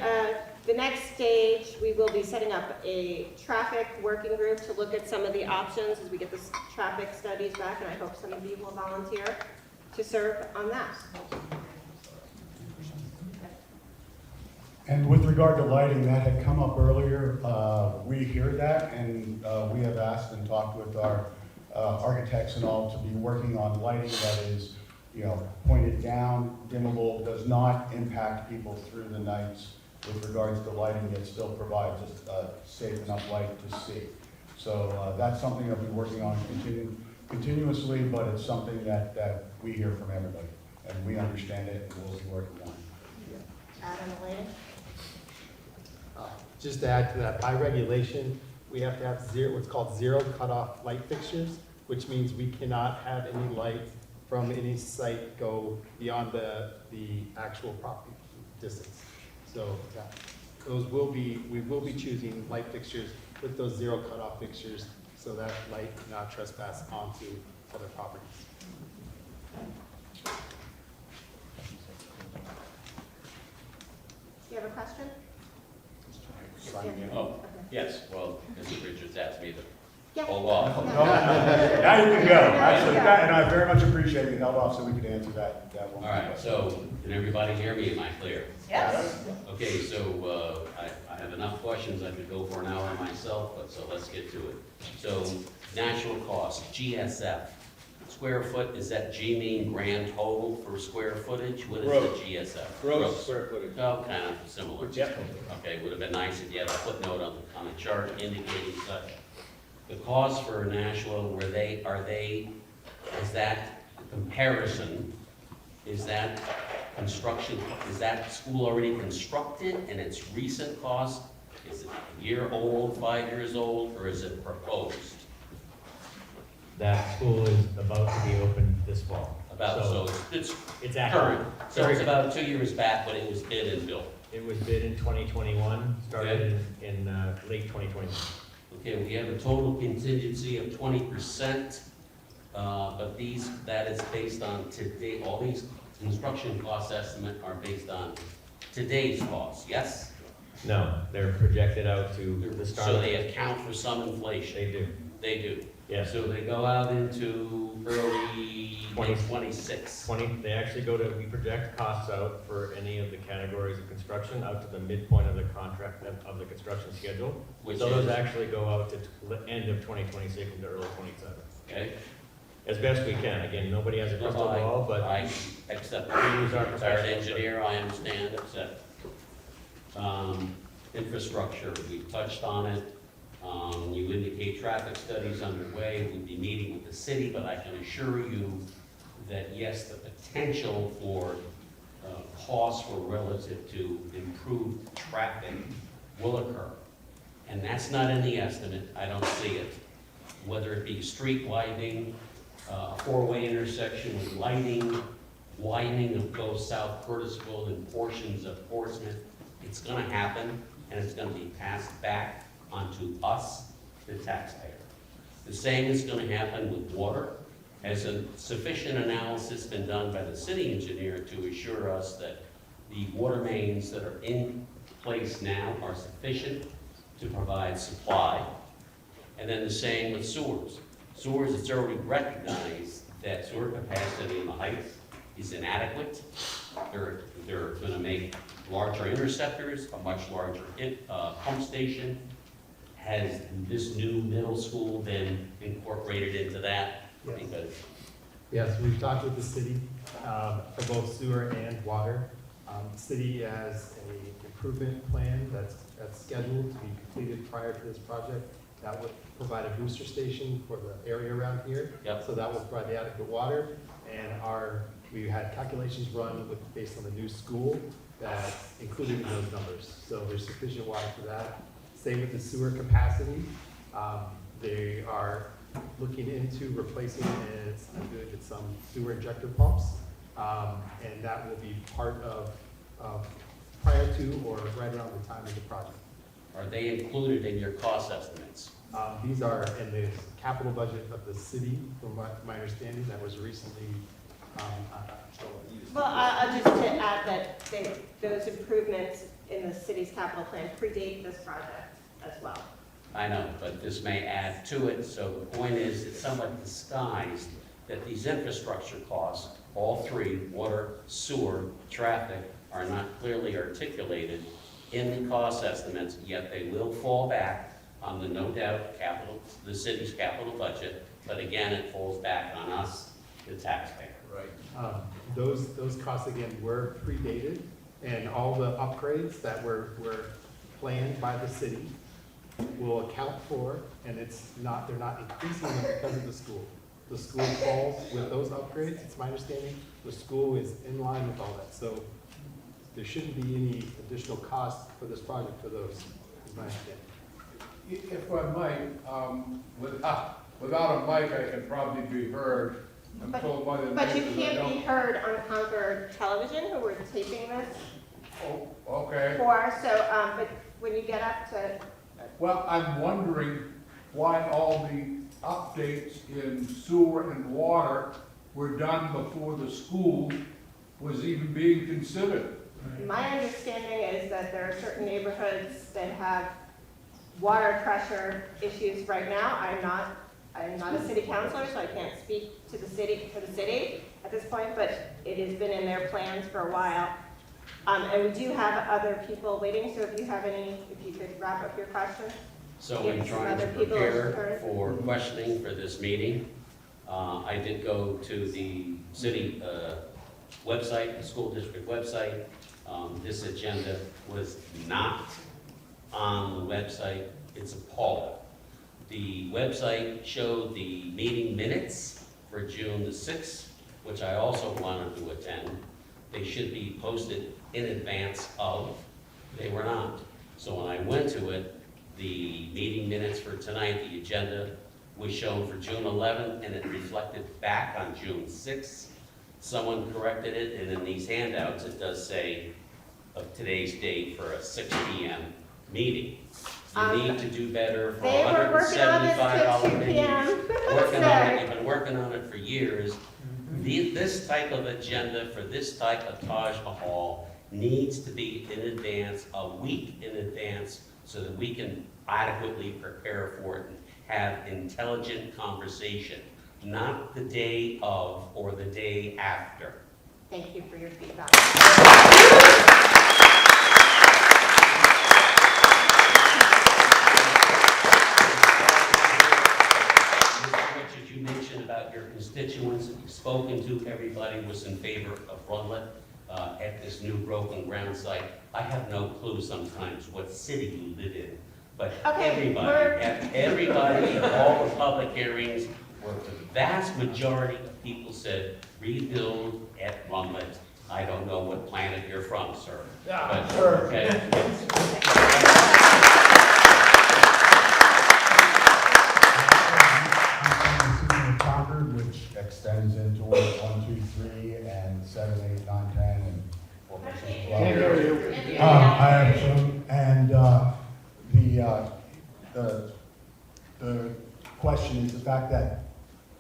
the next stage, we will be setting up a traffic working group to look at some of the options as we get the traffic studies back, and I hope some of you will volunteer to serve on that. And with regard to lighting, that had come up earlier. We hear that, and we have asked and talked with our architects and all to be working on lighting that is, pointed down, dimmable, does not impact people through the nights. With regards to lighting, it still provides a safe enough light to see. So that's something that we're working on continuously, but it's something that we hear from everybody, and we understand it, and we'll be working on it. Adam, Elaine? Just to add to that, by regulation, we have to have what's called zero cutoff light fixtures, which means we cannot have any light from any site go beyond the actual property distance. So we will be choosing light fixtures with those zero cutoff fixtures so that light cannot trespass onto other properties. Do you have a question? Oh, yes, well, Mr. Richards asked me the Yeah. hold off. No, now you can go. Actually, and I very much appreciate you held off so we could answer that one. All right, so can everybody hear me? Am I clear? Yes. Okay, so I have enough questions. I could go for an hour myself, but so let's get to it. So natural cost, GSF, square foot, is that G mean grand total for square footage? What is Gross. the GSF? Gross square footage. Oh, kind of similar. Yep. Okay, would have been nice if you had a footnote on the chart indicating such. The cost for Nashua, is that comparison, is that construction, is that school already constructed and its recent cost? Is it a year old, 5 years old, or is it proposed? That school is about to be opened this fall. About, so it's It's current, accurate. so it's about 2 years back, but it was bid and built. It was bid in 2021, started in late 2021. Okay, we have a total contingency of 20%, but that is based on today, all these construction cost estimate are based on today's costs, yes? No, they're projected out to the start. So they account for some inflation? They do, They do. yes. So they go out into early 26. They actually we project costs out for any of the categories of construction out to the midpoint of the contract, of the construction schedule. Which So those is, actually go out to end of 2026 into early 27. okay? As best we can. Again, nobody has a crystal ball, but I accept. we use our Retired professional engineer, I understand, accept. Infrastructure, we touched on it. You indicate traffic studies underway. We'll be meeting with the city, but I can assure you that yes, the potential for costs for relative to improved traffic will occur. And that's not in the estimate. I don't see it. Whether it be street widening, four-way intersection with lighting, widening of both South Curtisville and portions of Portsmouth, it's gonna happen, and it's gonna be passed back onto us, the taxpayer. The same is gonna happen with water. Has a sufficient analysis been done by the city engineer to assure us that the water mains that are in place now are sufficient to provide supply? And then the same with sewers. Sewers, it's already recognized that sewer capacity in the heights is inadequate. They're gonna make larger interceptors, a much larger pump station. Has this new middle school been incorporated into that? Yes. Because Yes, we've talked with the city for both sewer and water. The city has an improvement plan that's scheduled to be completed prior to this project. That would provide a booster station for the area around here. Yep. So that will provide the adequate water. And we had calculations run based on the new school that's included in those numbers. So there's sufficient water for that. Same with the sewer capacity. They are looking into replacing and doing some sewer injector pumps. And that will be part of prior to or right around the time of the project. are they included in your cost estimates? These are in the capital budget of the city, from my understanding, that was recently, Well, I'll just to add that those improvements in the city's capital plan predate this project as well. I know, but this may add to it, so the point is, it's somewhat disguised that these infrastructure costs, all three, water, sewer, traffic, are not clearly articulated in the cost estimates, yet they will fall back on the no doubt the city's capital budget, but again, it falls back on us, the taxpayer. Right. those costs again were predated, and all the upgrades that were planned by the city will account for, and they're not increasing them because of the school. The school falls with those upgrades, it's my understanding, the school is in line with all that, so there shouldn't be any additional cost for this project for those, is my understanding. If I might, without a mic, I can probably be heard. I'm told by the But you neighbors I can't be don't. heard on Concord Television, who we're taping this Oh, okay. for, so, but when you get up to, Well, I'm wondering why all the updates in sewer and water were done before the school was even being considered. my understanding is that there are certain neighborhoods that have water pressure issues right now. I'm not a city councilor, so I can't speak to the city, for the city at this point, but it has been in their plans for a while. And we do have other people waiting, so if you have any, if you could wrap up your questions. So Give in some trying to other people a prepare turn. for questioning for this meeting, I did go to the city website, the school district website. This agenda was not on the website. It's appalling. The website showed the meeting minutes for June the 6th, which I also wanted to attend. They should be posted in advance of. They were not. So when I went to it, the meeting minutes for tonight, the agenda was shown for June 11th, and it reflected back on June 6th. Someone corrected it, and in these handouts, it does say of today's date for a 6 p.m. meeting. You need to do better for They were working on this $175 till 2 meeting. p.m. Working on Sorry. it, you've been working on it for years. This type of agenda for this type of Taj Mahal needs to be in advance, a week in advance, so that we can adequately prepare for it and have intelligent conversation, not the day of or the day after. Thank you for your feedback. Mr. Richards, you mentioned about your constituents, you've spoken to, everybody was in favor of Runlet at this new broken ground site. I have no clue sometimes what city you live in, but Okay, everybody, all the public hearings, where the vast majority of people said, rebuild at Runlet. I don't know what planet you're from, sir. Yeah, but, sure. okay. Concord, which extends into 1, 2, 3, and 7, 8, 9, 10, and 4, 5, 6, 12. I have some, and the question is the fact that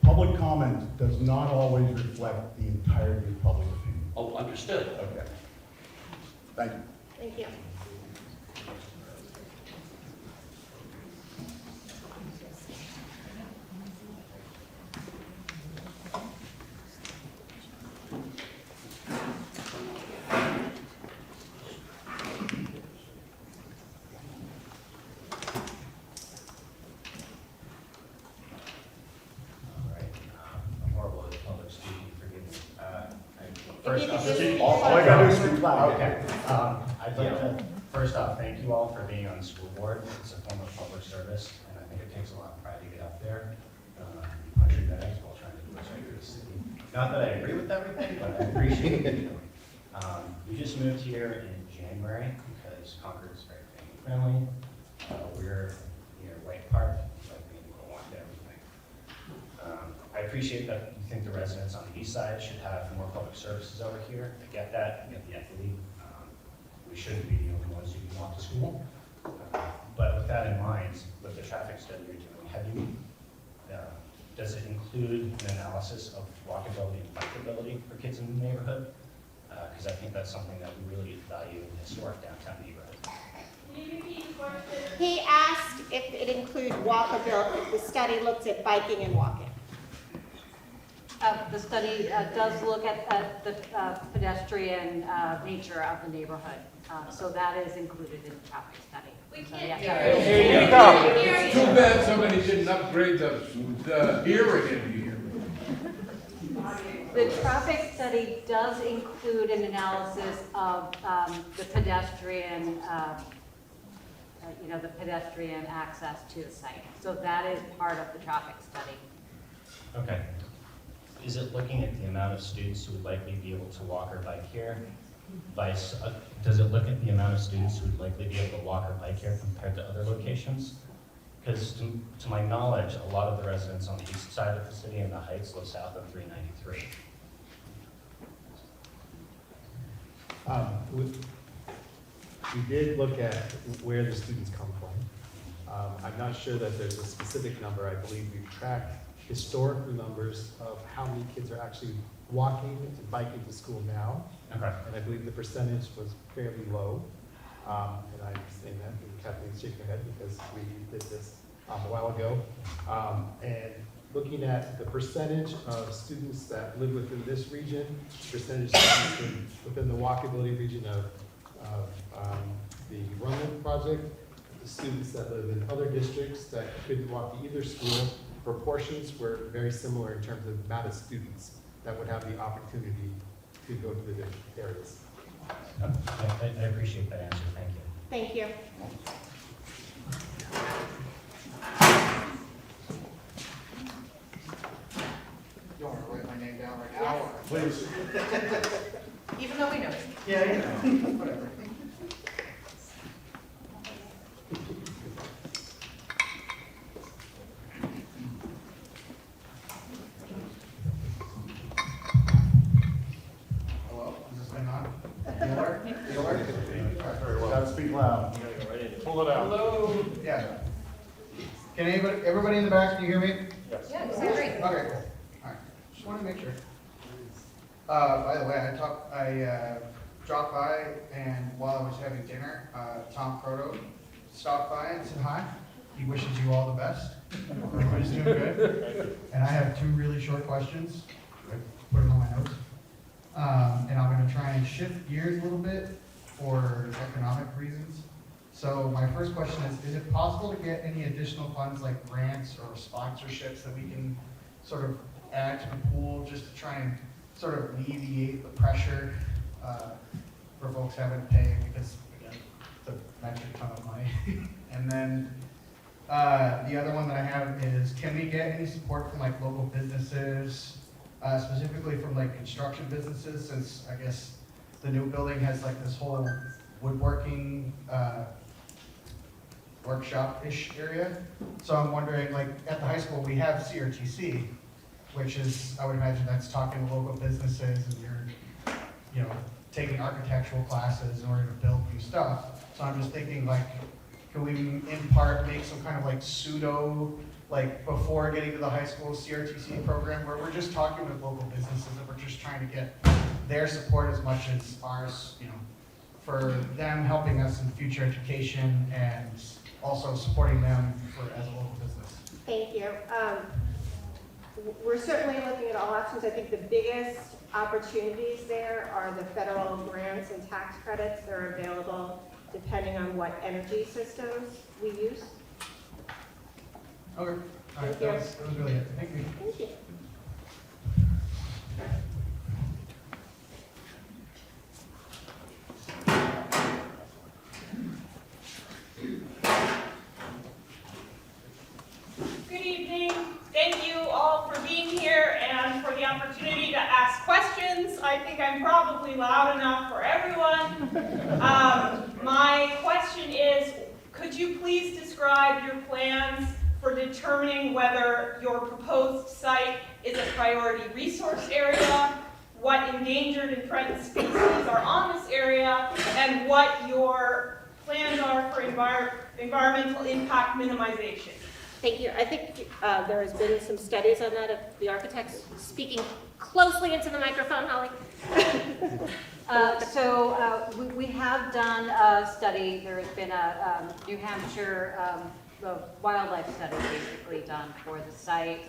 public comment does not always reflect the entirety of public opinion. Oh, understood. Okay. Thank you. Thank you. I'm horrible at public speaking, forgive me. If you could just- All I gotta do is speak loud. Okay, I'd like to, first off, thank you all for being on the school board. It's a form of public service, and I think it takes a lot of pride to get up there, punch your bags while trying to do what's right for the city. Not that I agree with everything, but I appreciate it. We just moved here in January because Concord is very family friendly. We're near White Park, like we go on to everything. I appreciate that you think the residents on the east side should have more public services over here. I get that, I get the equity. We shouldn't be the only ones who can walk to school. But with that in mind, with the traffic study you're doing, have you, does it include an analysis of walkability and bikeability for kids in the neighborhood? Because I think that's something that we really value in historic downtown neighborhoods. He asked if it include walkability, if the study looks at biking and walking. The study does look at the pedestrian nature of the neighborhood. So that is included in the traffic study. We So, can't yeah. hear you. It's too bad somebody didn't upgrade the hearing in here. The traffic study does include an analysis of the pedestrian, the pedestrian access to the site. So that is part of the traffic study. Okay. Is it looking at the amount of students who would likely be able to walk or bike here? Does it look at the amount of students who would likely be able to walk or bike here compared to other locations? Because to my knowledge, a lot of the residents on the east side of the city and the Heights live south of 393. We did look at where the students come from. I'm not sure that there's a specific number. I believe we've tracked historical numbers of how many kids are actually walking and biking to school now. Okay. And I believe the percentage was fairly low. And I understand that, and Kathleen's shaking her head because we did this a while ago. And looking at the percentage of students that live within this region, percentage of students within the walkability region of the Runland project, the students that live in other districts that couldn't walk to either school, proportions were very similar in terms of the amount of students that would have the opportunity to go to the different areas. I appreciate that answer, thank you. Thank you. You want to write my name down right now? or- Please. Even though we know. Yeah, you know, whatever. Hello, is this thing on? Mueller? Mueller? Very well. Gotta speak loud. You gotta go right in. Pull it out. Hello? Yeah. Can anybody, everybody in the back, can you hear me? Yeah, you sound great. Okay, cool. All right, just wanted to make sure. By the way, I dropped by, and while I was having dinner, Tom Croto stopped by and said hi. He wishes you all the best. Everybody's doing good. And I have two really short questions. I put them on my notes. And I'm gonna try and shift gears a little bit for economic reasons. So my first question is it possible to get any additional funds like grants or sponsorships that we can sort of add to the pool just to try and sort of alleviate the pressure for folks having to pay because, again, it's a metric ton of money. And then the other one that I have is, can we get any support from like local businesses, specifically from like construction businesses, since I guess the new building has like this whole woodworking workshop-ish area. So I'm wondering, like, at the high school, we have CRTC, which is, I would imagine that's talking to local businesses and you're, you know, taking architectural classes in order to build new stuff. So I'm just thinking, like, can we in part make some kind of like pseudo, like before getting to the high school CRTC program where we're just talking with local businesses and we're just trying to get their support as much as ours, you know, for them helping us in future education and also supporting them for as a local business. Thank you. We're certainly looking at all options. I think the biggest opportunities there are the federal grants and tax credits that are available depending on what energy systems we use. Okay, all right, Thank that you. was really it. Thank you. Thank you. Good evening. Thank you all for being here and for the opportunity to ask questions. I think I'm probably loud enough for everyone. My question is, could you please describe your plans for determining whether your proposed site is a priority resource area, what endangered and threatened species are on this area, and what your plans are for environmental impact minimization? Thank you. I think there has been some studies on that of the architects speaking closely into the microphone, Holly. We have done a study. There has been a New Hampshire wildlife study basically done for the site.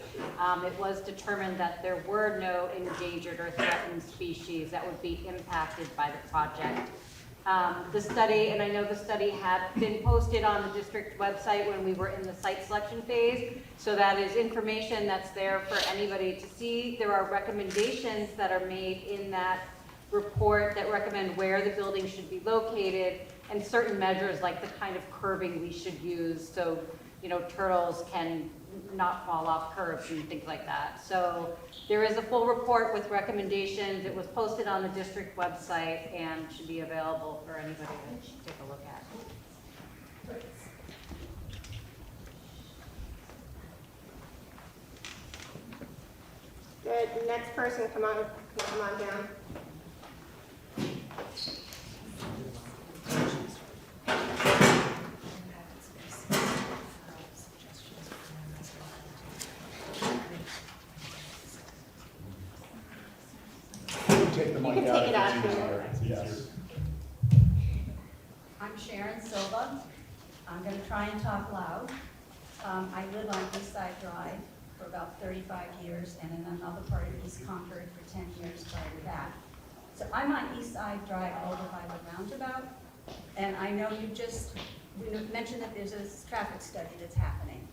It was determined that there were no endangered or threatened species that would be impacted by the project. The study, and I know the study had been posted on the district website when we were in the site selection phase, so that is information that's there for anybody to see. There are recommendations that are made in that report that recommend where the building should be located and certain measures like the kind of curbing we should use so, you know, turtles can not fall off curbs and things like that. So there is a full report with recommendations. It was posted on the district website and should be available for anybody to take a look at. Good. Next person, come on down. Take the You mic can out take it if out it's if you easier. want. Yes. I'm Sharon Silva. I'm going to try and talk loud. I live on East Side Drive for about 35 years and in another part of East Concord for 10 years prior to that. So I'm on East Side Drive over by the roundabout, and I know you mentioned that there's a traffic study that's happening.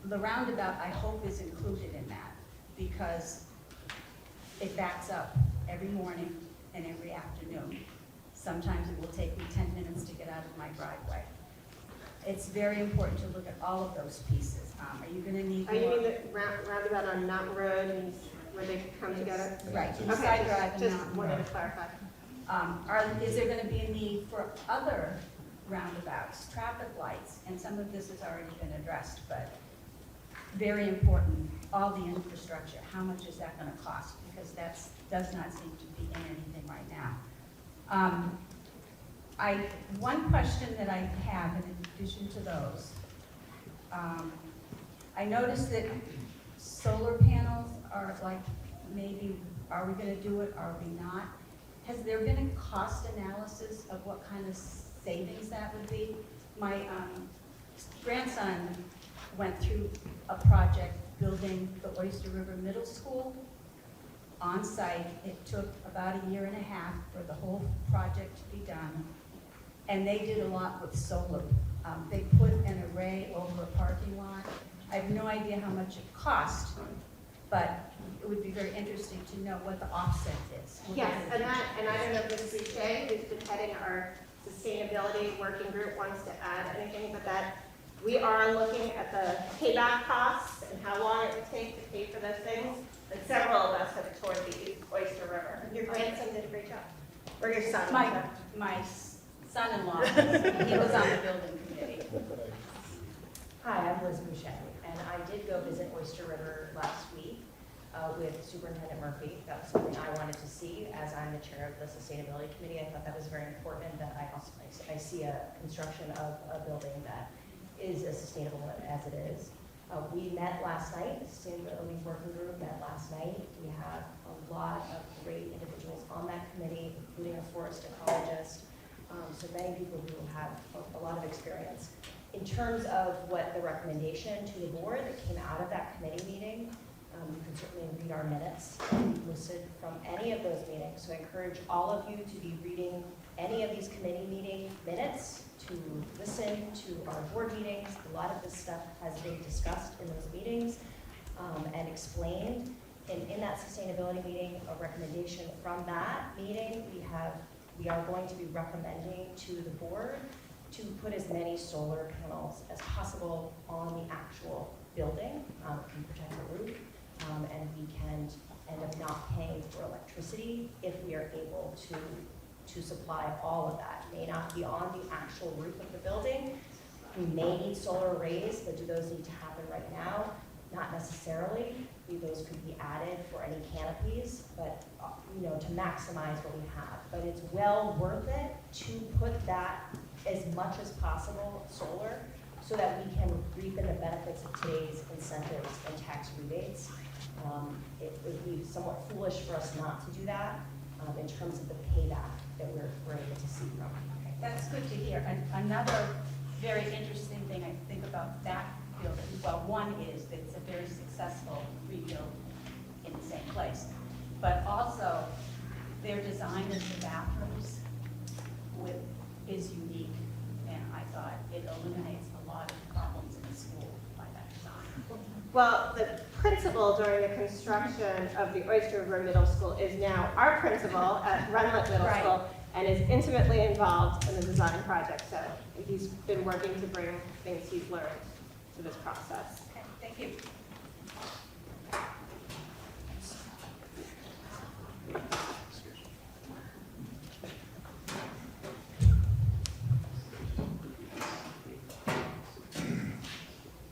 The roundabout, I hope, is included in that because it backs up every morning and every afternoon. Sometimes it will take me 10 minutes to get out of my driveway. It's very important to look at all of those pieces. Are you going to need Oh, more? you mean the roundabout on Mountain Road and where they come together? Right, East Okay, Side Drive and just Mountain wanted Road. to clarify. Is there going to be a need for other roundabouts, traffic lights? And some of this has already been addressed, but very important, all the infrastructure, how much is that going to cost? Because that does not seem to be in anything right now. One question that I have in addition to those, I noticed that solar panels are like, maybe, are we going to do it, are we not? Has there been a cost analysis of what kind of savings that would be? My grandson went through a project building the Oyster River Middle School on site. It took about 1.5 years for the whole project to be done. And they did a lot with solar. They put an array over a parking lot. I have no idea how much it cost, but it would be very interesting to know what the offset is. Yes, and I don't know if Ms. Boucher, who's been heading our sustainability working group, wants to add anything, but that we are looking at the payback costs and how long it would take to pay for those things. And several of us have toured the Oyster River. Your grandson did a great job. Or your son. My son-in-law, he was on the building committee. Hi, I'm Liz Boucher, and I did go visit Oyster River last week with Superintendent Murphy. That was something I wanted to see as I'm the chair of the Sustainability Committee. I thought that was very important that I see a construction of a building that is as sustainable as it is. We met last night, the Sustainability Working Group met last night. We have a lot of great individuals on that committee, including a forest ecologist, so many people who have a lot of experience. In terms of what the recommendation to the board that came out of that committee meeting, you can certainly read our minutes listed from any of those meetings. So I encourage all of you to be reading any of these committee meeting minutes, to listen to our board meetings. A lot of this stuff has been discussed in those meetings and explained. And in that sustainability meeting, a recommendation from that meeting, we are going to be recommending to the board to put as many solar panels as possible on the actual building, can protect the roof, and we can end up not paying for electricity if we are able to supply all of that. It may not be on the actual roof of the building. We may need solar arrays, but do those need to happen right now? Not necessarily. Those could be added for any canopies, but to maximize what we have. But it's well worth it to put that as much as possible solar so that we can reap in the benefits of today's incentives and tax rebates. It would be somewhat foolish for us not to do that in terms of the payback that we're able to see from. That's good to hear. And another very interesting thing I think about that building, well, one is that it's a very successful rebuild in the same place, but also their design of the bathrooms is unique, and I thought it eliminates a lot of problems in the school by that design. Well, the principal during the construction of the Oyster River Middle School is now our principal at Runlet Middle Right. School and is intimately involved in the design project. So he's been working to bring things he's learned to this process. Okay, thank you.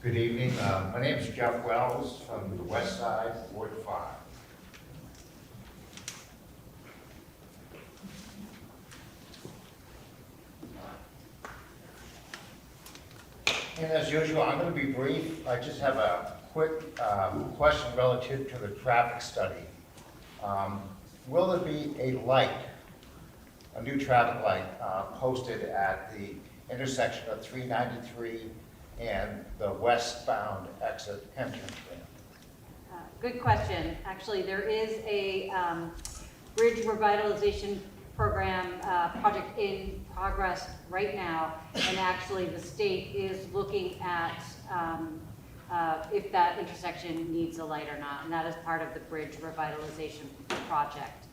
Good evening. My name is Jeff Wells from the West Side, Ward 5. And as usual, I'm going to be brief. I just have a quick question relative to the traffic study. Will there be a light a new traffic light posted at the intersection of 393 and the westbound exit entrance ramp? Good question. Actually, there is a bridge revitalization program project in progress right now, and actually the state is looking at if that intersection needs a light or not, and that is part of the bridge revitalization project.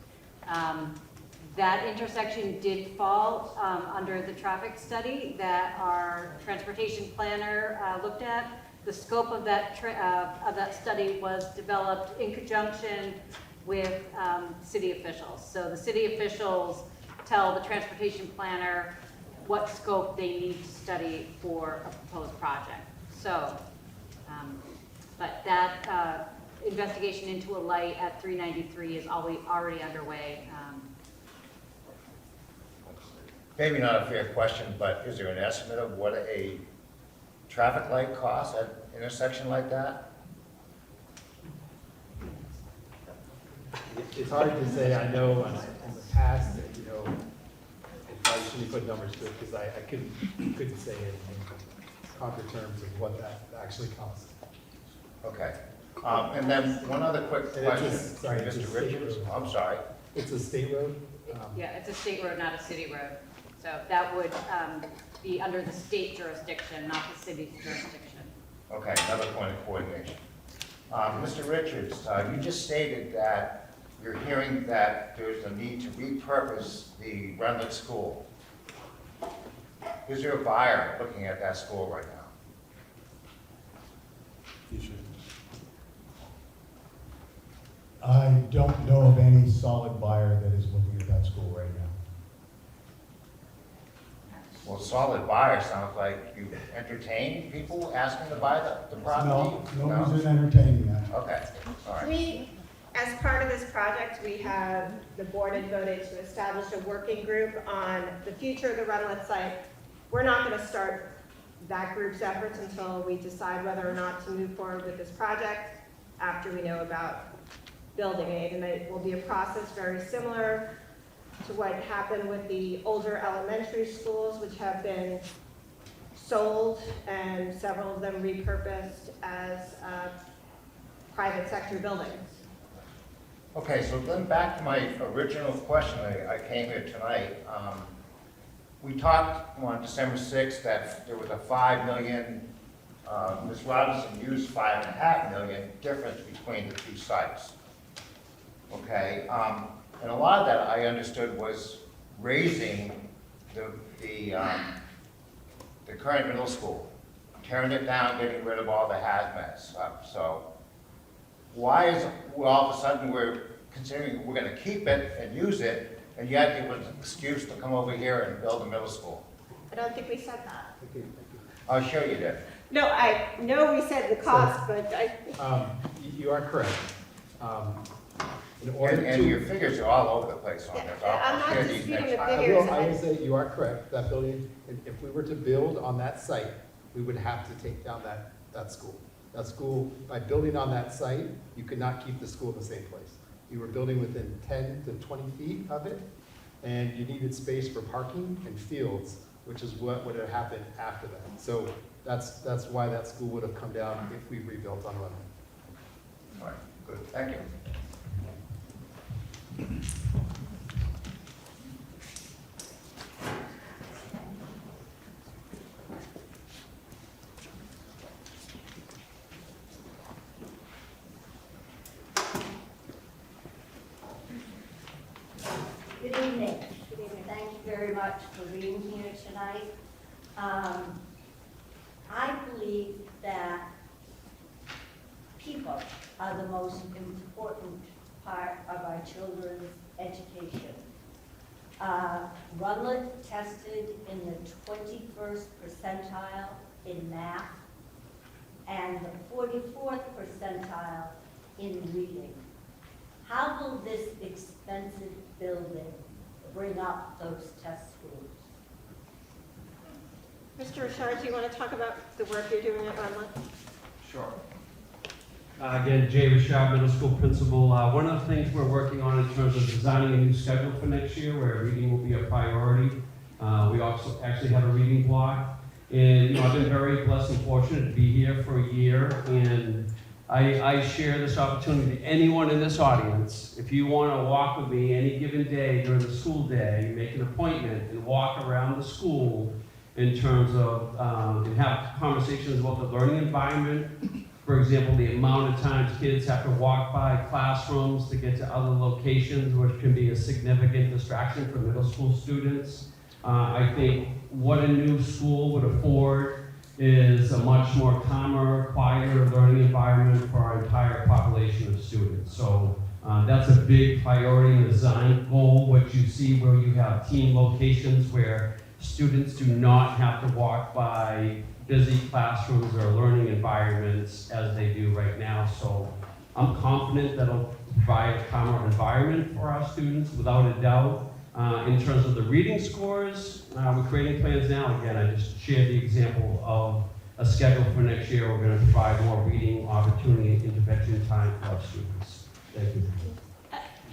That intersection did fall under the traffic study that our transportation planner looked at. The scope of that study was developed in conjunction with city officials. So the city officials tell the transportation planner what scope they need to study for a proposed project. So, but that investigation into a light at 393 is already underway. Maybe not a fair question, but is there an estimate of what a traffic light costs at an intersection like that? It's hard to say. I know in the past, that, you know, I shouldn't put numbers to it because I couldn't say it in concrete terms of what that actually costs. Okay. And then one other quick question, It's a Mr. state Richards. road. I'm sorry. It's a state road? Yeah, it's a state road, not a city road. So that would be under the state jurisdiction, not the city's jurisdiction. Okay, another point of coordination. Mr. Richards, you just stated that you're hearing that there's a need to repurpose the Renwick School. Is there a buyer looking at that school right now? You should. I don't know of any solid buyer that is looking at that school right now. Well, solid buyer sounds like you entertain people asking to buy the property? No, nobody's entertaining that. Okay, all right. We, as part of this project, we have, the board had voted to establish a working group on the future of the Renwick site. We're not going to start that group's efforts until we decide whether or not to move forward with this project after we know about building aid. And it will be a process very similar to what happened with the older elementary schools, which have been sold and several of them repurposed as private sector buildings. Okay, so then back to my original question, I came here tonight. We talked on December 6th that there was a $5 million, Ms. Robinson used $5.5 million difference between the two sites. Okay, and a lot of that I understood was raising the current middle school, tearing it down, getting rid of all the hazmat stuff. So why is all of a sudden we're considering we're going to keep it and use it, and yet it was an excuse to come over here and build a middle school? I don't think we said that. I'll show you that. No, I know we said the cost, but You are correct. In order And your figures are all over the place on this. I'm not I'll share these disputing next the time. figures. I will say you are correct. That building, if we were to build on that site, we would have to take down that school. That school, by building on that site, you could not keep the school in the same place. You were building within 10 to 20 feet of it, and you needed space for parking and fields, which is what would have happened after that. So that's why that school would have come down if we rebuilt on Renwick. All right, good, thank you. Good evening. Thank you very much for being here tonight. I believe that people are the most important part of our children's education. Runlet tested in the 21st percentile in math and the 44th percentile in reading. How will this expensive building bring up those test scores? Mr. Richard, do you want to talk about the work you're doing at Renwick? Sure. Again, Jay Rashad, middle school principal. One of the things we're working on in terms of designing a new schedule for next year, where reading will be a priority. We also actually have a reading block. And, you know, I've been very blessed and fortunate to be here for a year, and I share this opportunity to anyone in this audience. If you want to walk with me any given day during the school day, make an appointment and walk around the school in terms of, and have conversations about the learning environment. For example, the amount of times kids have to walk by classrooms to get to other locations, which can be a significant distraction for middle school students. I think what a new school would afford is a much more calmer, quieter learning environment for our entire population of students. So that's a big priority in the design goal, what you see where you have team locations where students do not have to walk by busy classrooms or learning environments as they do right now. So I'm confident that it'll provide a calmer environment for our students, without a doubt. In terms of the reading scores, we're creating plans now. Again, I just shared the example of a schedule for next year. We're going to provide more reading opportunity and intervention time for our students. Thank you.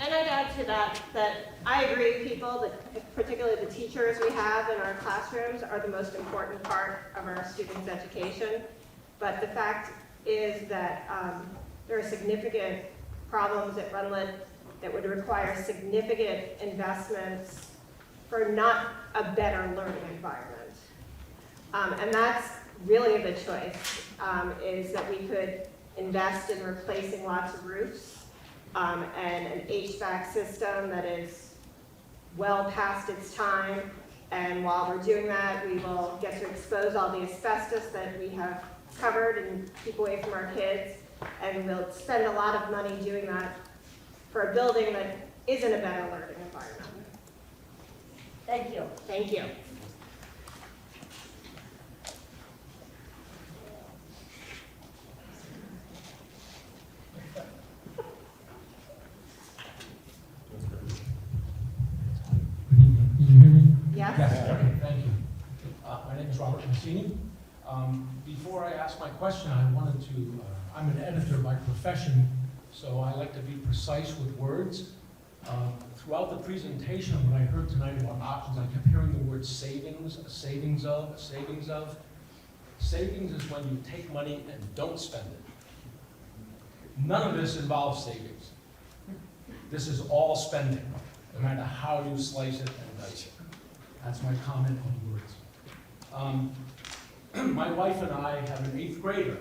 And I'd add to that, that I agree with people that particularly the teachers we have in our classrooms are the most important part of our students' education. But the fact is that there are significant problems at Runlet that would require significant investments for not a better learning environment. And that's really the choice, is that we could invest in replacing lots of roofs, and an HVAC system that is well past its time. And while we're doing that, we will get to expose all the asbestos that we have covered and keep away from our kids. And we'll spend a lot of money doing that for a building that isn't a better learning environment. Thank you. Thank you. Can you hear me? Yes. Okay, thank you. My name is Robert Mancini. Before I ask my question, I wanted to, I'm an editor by profession, so I like to be precise with words. Throughout the presentation, when I heard tonight about options, I kept hearing the word savings, savings of, savings of. Savings is when you take money and don't spend it. None of this involves savings. This is all spending, no matter how you slice it and dice it. That's my comment on words. My wife and I have an 8th grader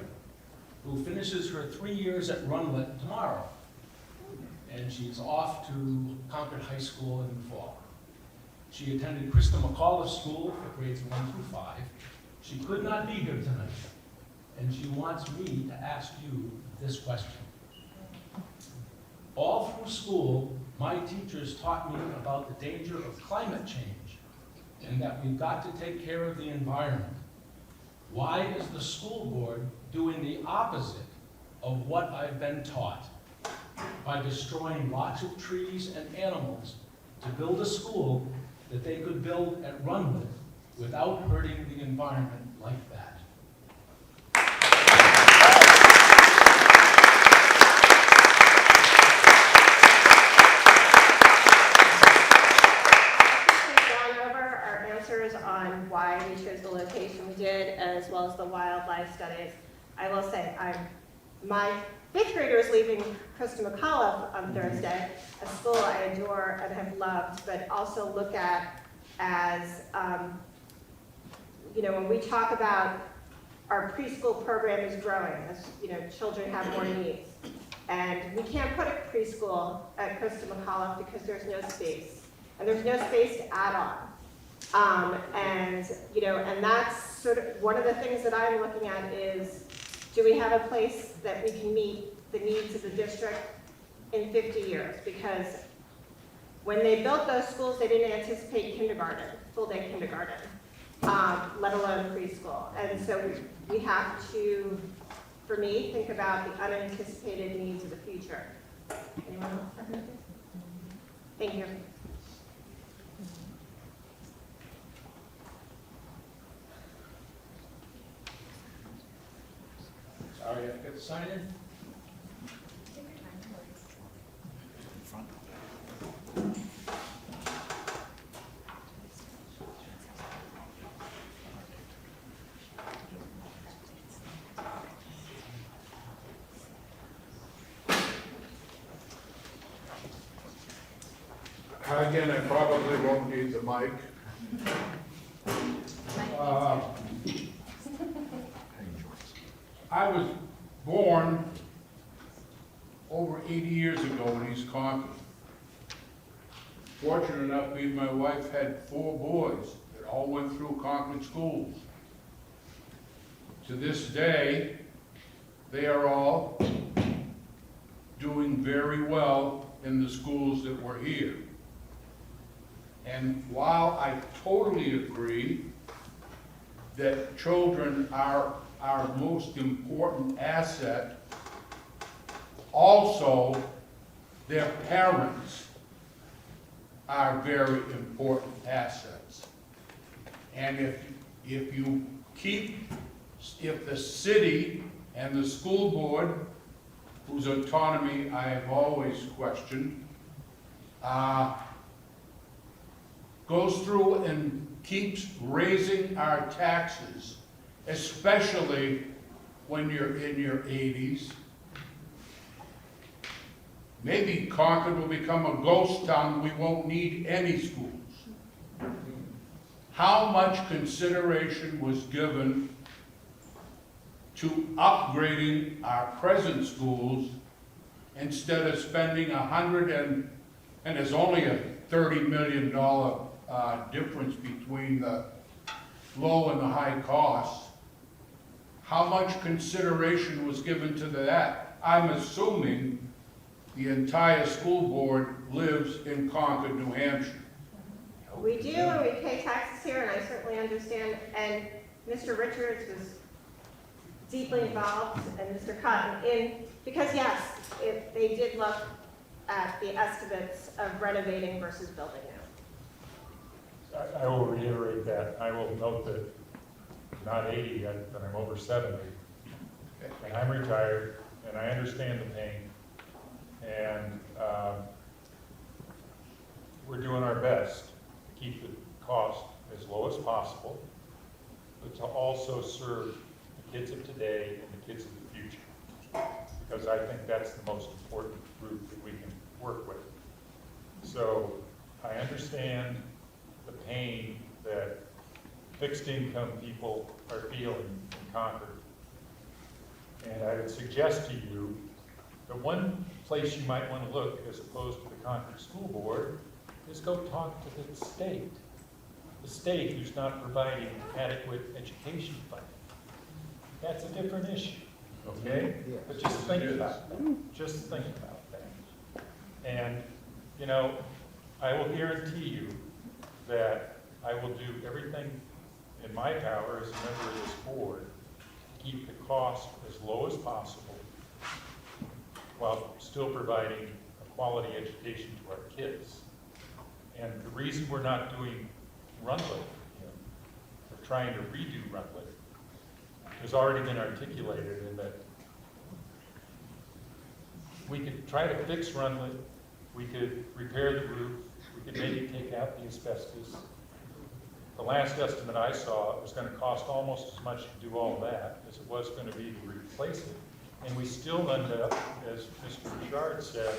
who finishes her 3 years at Runlet tomorrow. And she's off to Concord High School in the fall. She attended Krista McAuliffe School for grades 1 through 5. She could not be here tonight, and she wants me to ask you this question. All through school, my teachers taught me about the danger of climate change and that we've got to take care of the environment. Why is the school board doing the opposite of what I've been taught? By destroying lots of trees and animals to build a school that they could build at Runlet without hurting the environment like that. We've gone over our answers on why we chose the location we did, as well as the wildlife studies. I will say, my 5th grader is leaving Krista McAuliffe on Thursday, a school I adore and have loved, but also look at as, you know, when we talk about our preschool program is growing, as, you know, children have more needs. And we can't put a preschool at Krista McAuliffe because there's no space. And there's no space to add on. And, you know, and that's sort of one of the things that I'm looking at is, do we have a place that we can meet the needs of the district in 50 years? Because when they built those schools, they didn't anticipate kindergarten, full-day kindergarten, let alone preschool. And so we have to, for me, think about the unanticipated needs of the future. Anyone else have anything? Thank you. Sorry, I forgot to sign in. Again, I probably won't need the mic. I was born over 80 years ago in East Concord. Fortunate enough, me and my wife had 4 boys that all went through Concord schools. To this day, they are all doing very well in the schools that were here. And while I totally agree that children are our most important asset, also their parents are very important assets. And if the city and the school board, whose autonomy I have always questioned, goes through and keeps raising our taxes, especially when you're in your 80s, maybe Concord will become a ghost town. We won't need any schools. How much consideration was given to upgrading our present schools instead of spending and there's only a $30 million difference between the low and the high costs. How much consideration was given to that? I'm assuming the entire school board lives in Concord, New Hampshire. We do, and we pay taxes here, and I certainly understand, and Mr. Richards was deeply involved, and Mr. Cotton, because yes, if they did look at the estimates of renovating versus building now. I will reiterate that. I will note that I'm not 80 yet, but I'm over 70. And I'm retired, and I understand the pain. And we're doing our best to keep the cost as low as possible, but to also serve the kids of today and the kids of the future. Because I think that's the most important group that we can work with. So I understand the pain that fixed income people are feeling in Concord. And I would suggest to you that one place you might want to look, as opposed to the Concord School Board, is go talk to the state. The state who's not providing adequate education funding. That's a different issue, okay? But just think about that. Just think about that. And, you know, I will guarantee you that I will do everything in my power as a member of this board to keep the cost as low as possible while still providing a quality education to our kids. And the reason we're not doing Rundle, we're trying to redo Rundle, has already been articulated in that we could try to fix Rundle, we could repair the roof, we could maybe take out the asbestos. The last estimate I saw, it was going to cost almost as much to do all that as it was going to be to replace it. And we still end up, as Mr. Richard said,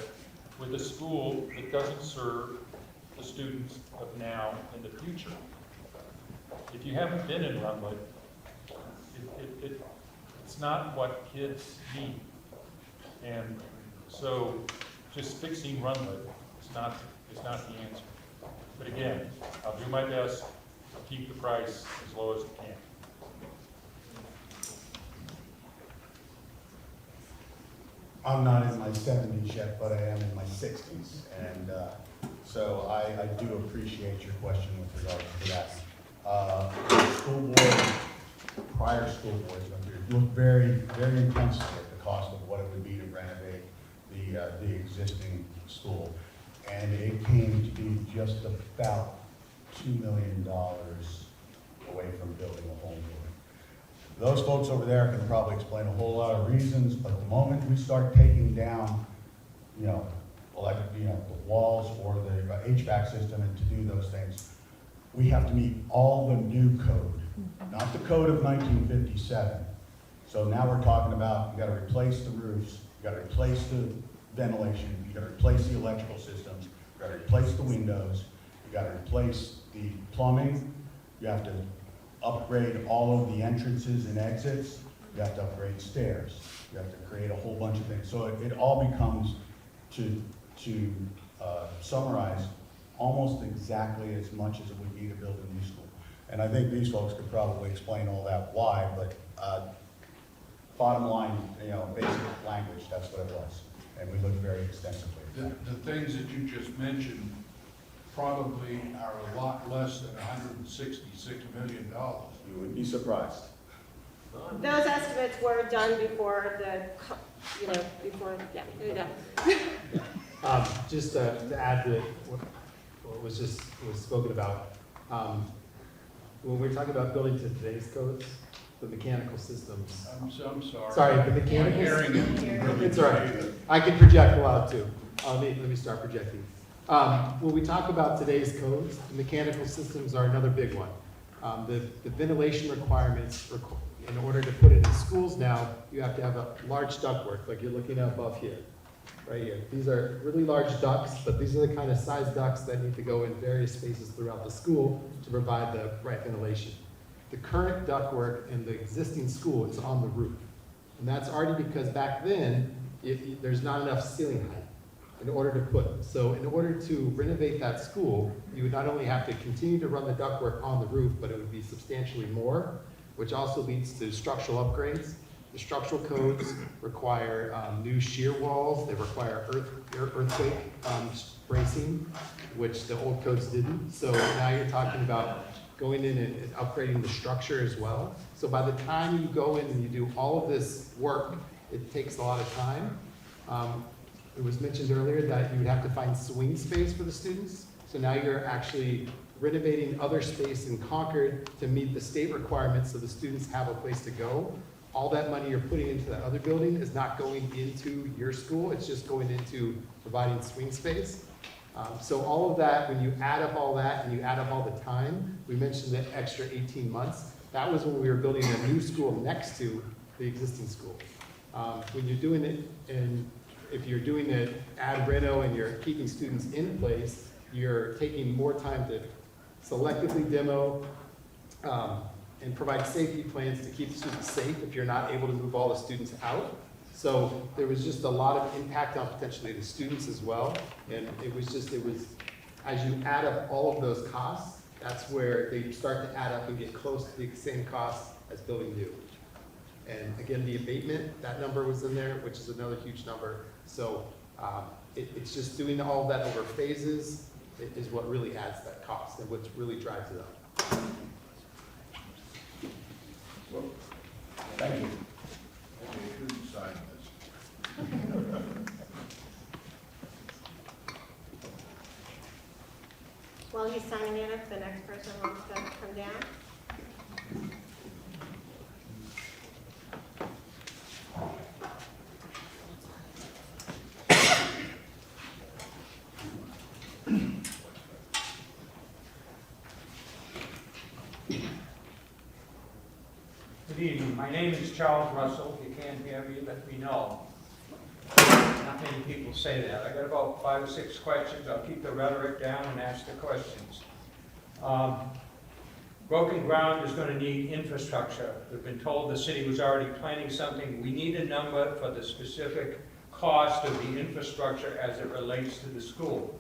with a school that doesn't serve the students of now and the future. If you haven't been in Rundle, it's not what kids need. And so just fixing Rundle is not the answer. But again, I'll do my best to keep the price as low as I can. I'm not in my 70s yet, but I am in my 60s. And so I do appreciate your question with regards to that. The school board, prior school boards, looked very, very intensely at the cost of what it would be to renovate the existing school. And it came to be just about $2 million away from building a whole building. Those folks over there can probably explain a whole lot of reasons, but the moment we start taking down, the walls or the HVAC system and to do those things, we have to meet all the new code, not the code of 1957. So now we're talking about, you got to replace the roofs, you got to replace the ventilation, you got to replace the electrical systems, you You gotta replace the windows, you gotta replace the plumbing, you have to upgrade all of the entrances and exits, you have to upgrade stairs, you have to create a whole bunch of things. So it all becomes, to summarize, almost exactly as much as it would be to build a new school. And I think these folks could probably explain all that why, but bottom line, basic language, that's what it was. And we looked very extensively. The things that you just mentioned probably are a lot less than $166 million. You would be surprised. Those estimates were done before yeah, there you go. Just to add to what was spoken about, when we're talking about building to today's codes, the mechanical systems. I'm sorry. Sorry, the mechanical. Hearing it. It's all right. I can project loud too. Let me start projecting. When we talk about today's codes, the mechanical systems are another big one. The ventilation requirements, in order to put it in schools now, you have to have a large ductwork, like you're looking at above here, right here. These are really large ducts, but these are the kind of size ducts that need to go in various spaces throughout the school to provide the right ventilation. The current ductwork in the existing school is on the roof. And that's already because back then, there's not enough ceiling height in order to put. So in order to renovate that school, you would not only have to continue to run the ductwork on the roof, but it would be substantially more, which also leads to structural upgrades. The structural codes require new shear walls. They require earthquake bracing, which the old codes didn't. So now you're talking about going in and upgrading the structure as well. So by the time you go in and you do all of this work, it takes a lot of time. It was mentioned earlier that you would have to find swing space for the students. So now you're actually renovating other space in Concord to meet the state requirements so the students have a place to go. All that money you're putting into the other building is not going into your school, it's just going into providing swing space. So all of that, when you add up all that and you add up all the time, we mentioned the extra 18 months. That was when we were building a new school next to the existing school. When you're doing it, and if you're doing it ad reno and you're keeping students in place, you're taking more time to selectively demo and provide safety plans to keep students safe if you're not able to move all the students out. So there was just a lot of impact on potentially the students as well. And it was, as you add up all of those costs, that's where they start to add up and get close to the same costs as building new. And again, the abatement, that number was in there, which is another huge number. So it's just doing all of that over phases is what really adds that cost and what really drives it up. Well, thank you. Okay, you can sign this. While he's signing it, if the next person wants to come down. Good evening. My name is Charles Russell. If you can't hear me, let me know. Not many people say that. I got about 5 or 6 questions. I'll keep the rhetoric down and ask the questions. Broken ground is going to need infrastructure. We've been told the city was already planning something. We need a number for the specific cost of the infrastructure as it relates to the school.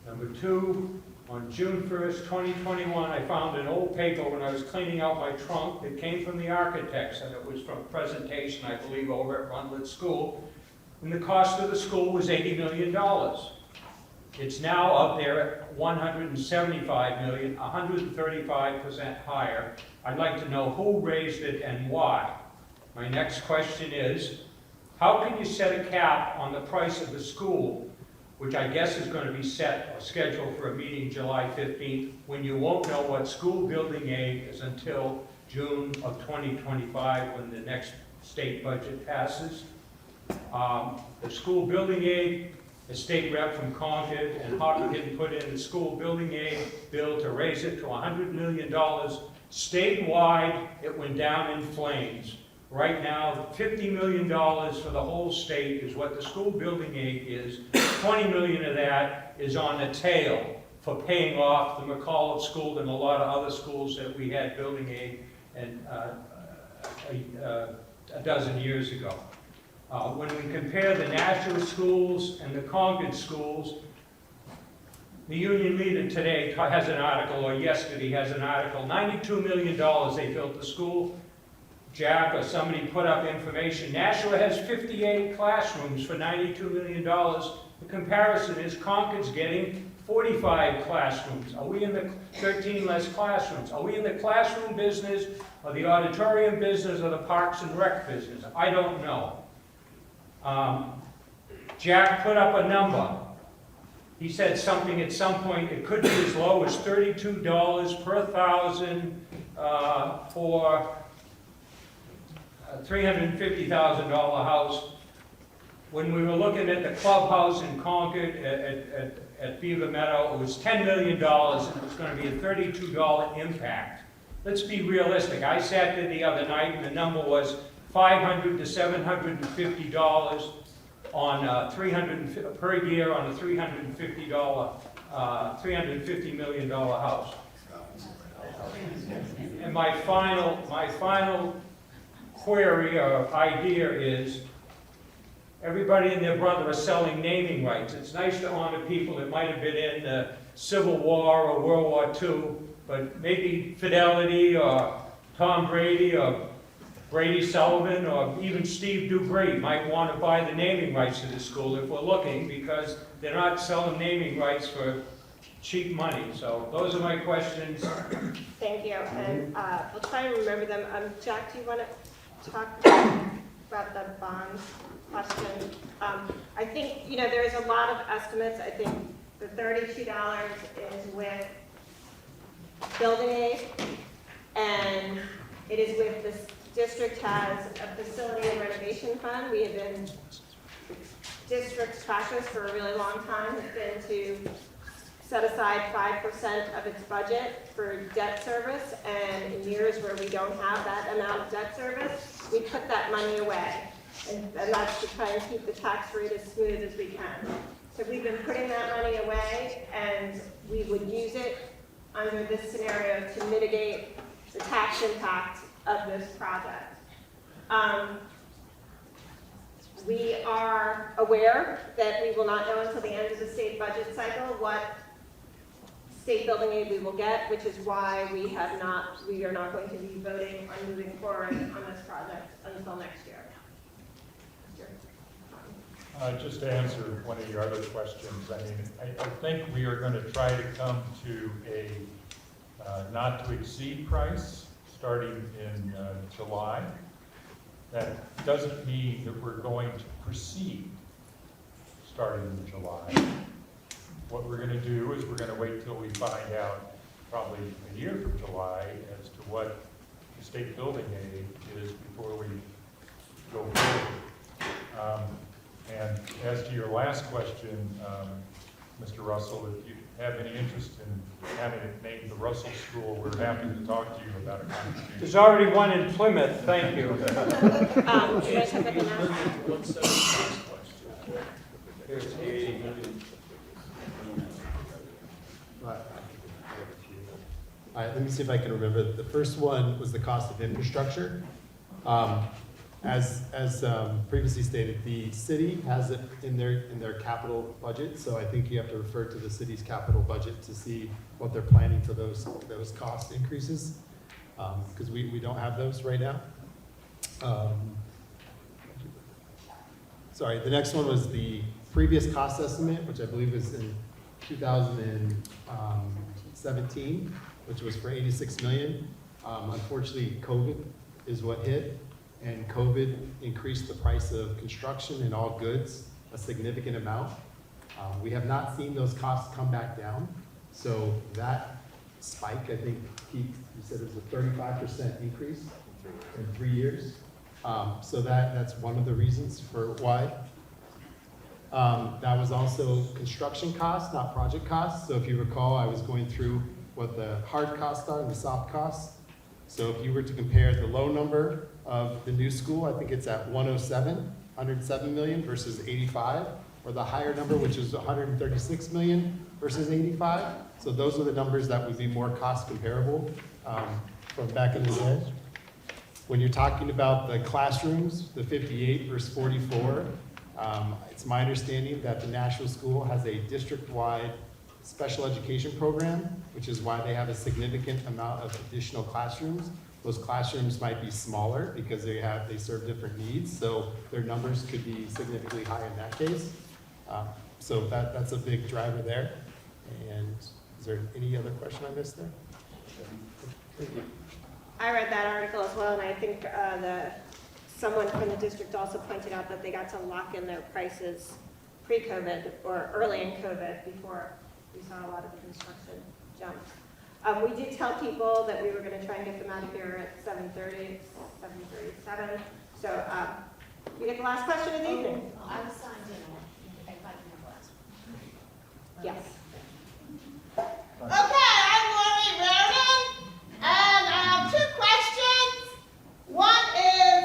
Number 2, on June 1st, 2021, I found an old paper when I was cleaning out my trunk that came from the architects, and it was from a presentation, I believe, over at Rundlet School. And the cost of the school was $80 million. It's now up there at $175 million, 135% higher. I'd like to know who raised it and why. My next question is, how can you set a cap on the price of the school, which I guess is going to be set or scheduled for a meeting July 15th, when you won't know what school building aid is until June of 2025, when the next state budget passes? The school building aid, the state rep from Concord and Hopkinton put in the school building aid bill to raise it to $100 million. Statewide, it went down in flames. Right now, $50 million for the whole state is what the school building aid is. 20 million of that is on the tail for paying off the McAuliffe School and a lot of other schools that we had building aid and a dozen years ago. When we compare the Nashua schools and the Concord schools, the Union Leader today has an article, or yesterday has an article, $92 million they built the school. Jack or somebody put up information. Nashua has 58 classrooms for $92 million. The comparison is Concord's getting 45 classrooms. Are we in the 13 less classrooms? Are we in the classroom business or the auditorium business or the parks and rec business? I don't know. Jack put up a number. He said something at some point, it could be as low as $32 per thousand for a $350,000 house. When we were looking at the clubhouse in Concord at Beaver Meadow, it was $10 million and it was going to be a $32 impact. Let's be realistic. I sat there the other night and the number was $500 to $750 on per year on a $350 million house. And my final query or idea is, everybody and their brother are selling naming rights. It's nice to honor people that might have been in the Civil War or World War II, but maybe Fidelity or Tom Brady or Brady Sullivan or even Steve Dupree might want to buy the naming rights to the school if we're looking, because they're not selling naming rights for cheap money. So those are my questions. Thank you, and we'll try and remember them. Jack, do you want to talk about the bond question? I think, there's a lot of estimates. I think the $32 is with building aid, and it is with this district has a facility and renovation fund. We have been district's practice for a really long time has been to set aside 5% of its budget for debt service, and in years where we don't have that amount of debt service, we put that money away. And that's to try and keep the tax rate as smooth as we can. So we've been putting that money away, and we would use it under this scenario to mitigate the tax impact of this project. We are aware that we will not know until the end of the state budget cycle what state building aid we will get, which is why we are not going to be voting on moving forward on this project until next year. Just to answer one of your other questions, I mean, I think we are going to try to come to a not to exceed price starting in July. That doesn't mean that we're going to proceed starting in July. What we're going to do is we're going to wait till we find out, probably a year from July, as to what the state building aid is before we go forward. And as to your last question, Mr. Russell, if you have any interest in having it named the Russell School, we're happy to talk to you about it. There's already one in Plymouth, thank you. All right, let me see if I can remember. The first one was the cost of infrastructure. As previously stated, the city has it in their capital budget, so I think you have to refer to the city's capital budget to see what they're planning for those cost increases, because we don't have those right now. Sorry, the next one was the previous cost estimate, which I believe was in 2017, which was for $86 million. Unfortunately, COVID is what hit. And COVID increased the price of construction and all goods a significant amount. We have not seen those costs come back down. So that spike, I think, peaked, you said it was a 35% increase in 3 years. So that's one of the reasons for why. That was also construction costs, not project costs. So if you recall, I was going through what the hard costs are and the soft costs. So if you were to compare the low number of the new school. I think it's at 107 million versus 85, or the higher number, which is 136 million versus 85. So those are the numbers that would be more cost comparable from back in the day. When you're talking about the classrooms, the 58 versus 44, it's my understanding that the National School has a district-wide special education program, which is why they have a significant amount of additional classrooms. Those classrooms might be smaller because they serve different needs, so their numbers could be significantly higher in that case. So that's a big driver there. And is there any other question I missed there? Thank you. I read that article as well, and I think someone from the district also pointed out that they got to lock in their prices pre-COVID or early in COVID before we saw a lot of the construction jumps. We did tell people that we were going to try and get them out of here at 7:30, 7:37. So we get the last question of the evening. I was signed in. If I can have the last one. Yes. Okay, I'm Lori Rarian, and I have two questions. One is,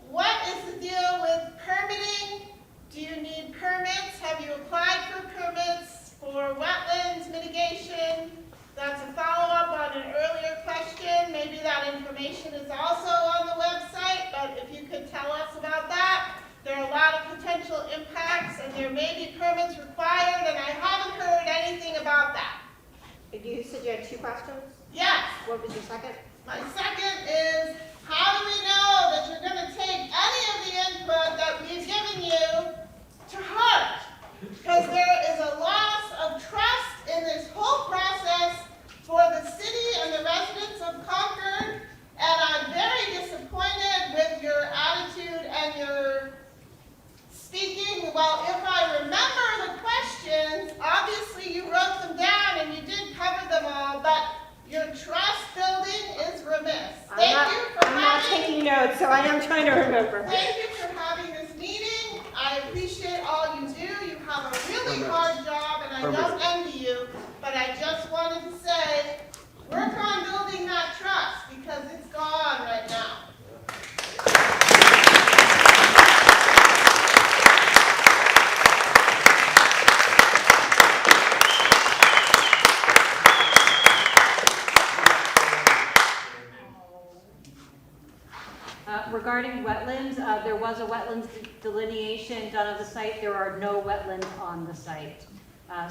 what is the deal with permitting? Do you need permits? Have you applied for permits for wetlands mitigation? That's a follow-up on an earlier question. Maybe that information is also on the website, but if you could tell us about that. There are a lot of potential impacts, and there may be permits required, and I haven't heard anything about that. You said you had two questions? Yes. What was your second? My second is, how do we know that you're going to take any of the input that we've given you to heart? Because there is a loss of trust in this whole process for the city and the residents of Concord, and I'm very disappointed with your attitude and your speaking. Well, if I remember the questions, obviously you wrote them down and you did cover them all, but your trust building is remiss. I'm not taking notes, so I am trying to remember. Thank you for having this meeting. I appreciate all you do. You have a really hard job, and I don't envy you, but I just wanted to say, work on building that trust, because it's gone right now. Regarding wetlands, there was a wetlands delineation done of the site. There are no wetlands on the site.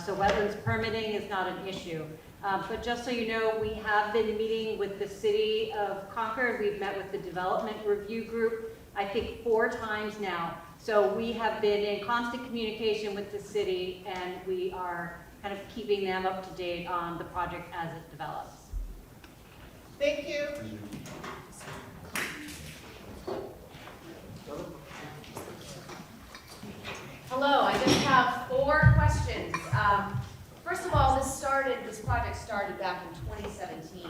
So wetlands permitting is not an issue. But just so you know, we have been meeting with the city of Concord. We've met with the development review group, I think 4 times now. So we have been in constant communication with the city, and we are kind of keeping them up to date on the project as it develops. Thank you. Hello, I just have 4 questions. First of all, this project started back in 2017,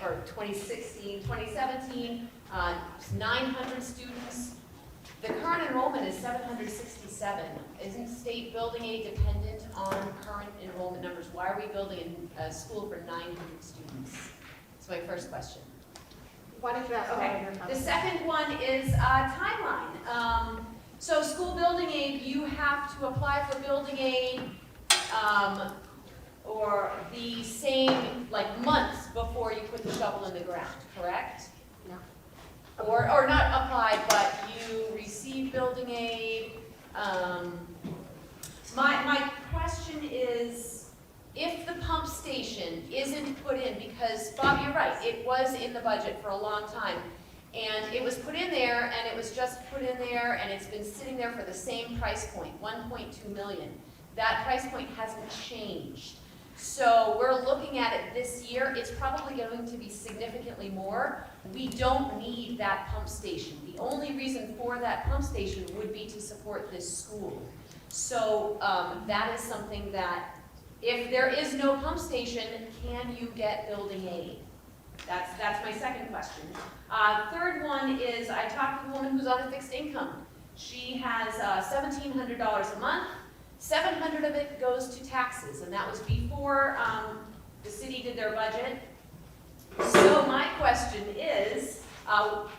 or 2016, 2017, 900 students. The current enrollment is 767. Isn't state building aid dependent on current enrollment numbers? Why are we building a school for 900 students? That's my first question. Why don't you ask Okay. The second one is timeline. So school building aid, you have to apply for building aid or the same, like months before you put the shovel in the ground, correct? No. Or not apply, but you receive building aid. My question is, if the pump station isn't put in, because Bob, you're right, it was in the budget for a long time. And it was put in there, and it was just put in there, and it's been sitting there for the same price point, 1.2 million. That price point hasn't changed. So we're looking at it this year. It's probably going to be significantly more. We don't need that pump station. The only reason for that pump station would be to support this school. So that is something that, if there is no pump station, can you get building aid? That's my second question. Third one is, I talked to a woman who's on a fixed income. She has $1,700 a month. 700 of it goes to taxes, and that was before the city did their budget. So my question is, How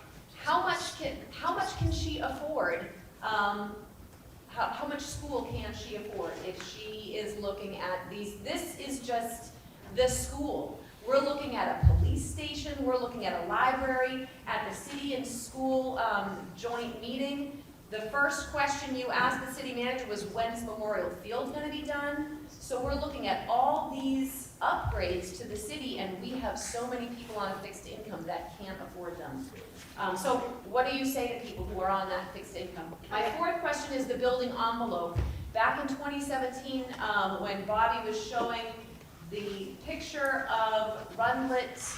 much can she afford? How much school can she afford if she is looking at these? This is just the school. We're looking at a police station, we're looking at a library, at the city and school joint meeting. The first question you asked the city manager was, when's Memorial Field gonna be done? So we're looking at all these upgrades to the city, and we have so many people on a fixed income that can't afford them. So what do you say to people who are on that fixed income? My fourth question is the building envelope. Back in 2017, when Bobby was showing the picture of Runlet's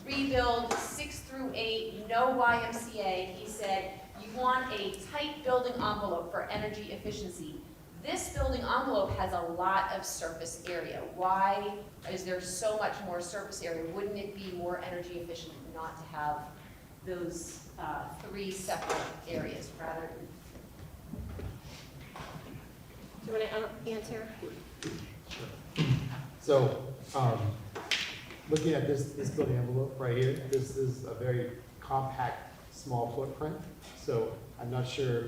rebuild 6 through 8, no YMCA, he said, you want a tight building envelope for energy efficiency. This building envelope has a lot of surface area. Why is there so much more surface area? Wouldn't it be more energy efficient not to have those 3 separate areas rather? Do you want to answer? So, looking at this building envelope right here, this is a very compact, small footprint. So I'm not sure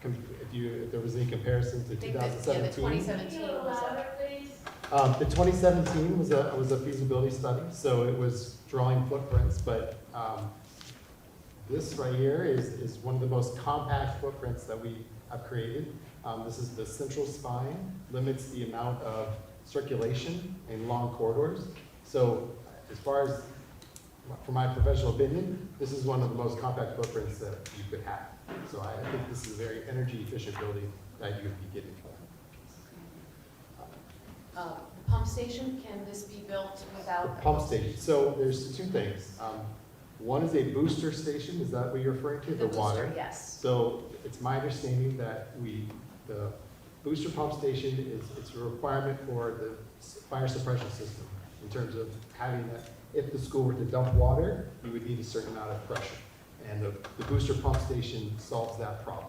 if there was any comparison to 2017. The 2017 was The 2017 was a feasibility study, so it was drawing footprints, but this right here is one of the most compact footprints that we have created. This is the central spine, limits the amount of circulation in long corridors. So as far as, for my professional opinion, this is one of the most compact footprints that you could have. So I think this is a very energy efficient building that you would be getting. the pump station, can this be built without? The pump station, so there's 2 things. One is a booster station, is that what you're referring to? The water? booster, yes. So it's my understanding that the booster pump station it's a requirement for the fire suppression system in terms of having that, if the school were to dump water, you would need a certain amount of pressure. And the booster pump station solves that problem.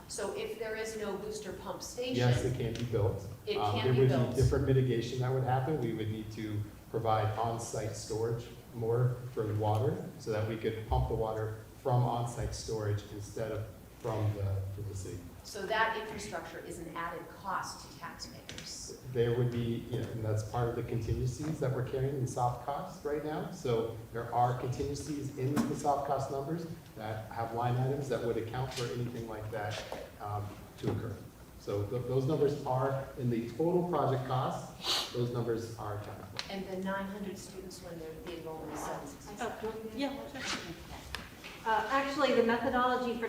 So if there is no booster pump station? Yes, it can be built. It can be There would built. be different mitigation that would happen. We would need to provide on-site storage more for the water so that we could pump the water from on-site storage instead of from the city. So that infrastructure is an added cost to taxpayers? There would be, and that's part of the contingencies that we're carrying in soft costs right now. So there are contingencies in the soft cost numbers that have line items that would account for anything like that to occur. So those numbers are in the total project cost. Those numbers are accounted for. And the 900 students when the enrollment is 766? Yeah. Actually, the methodology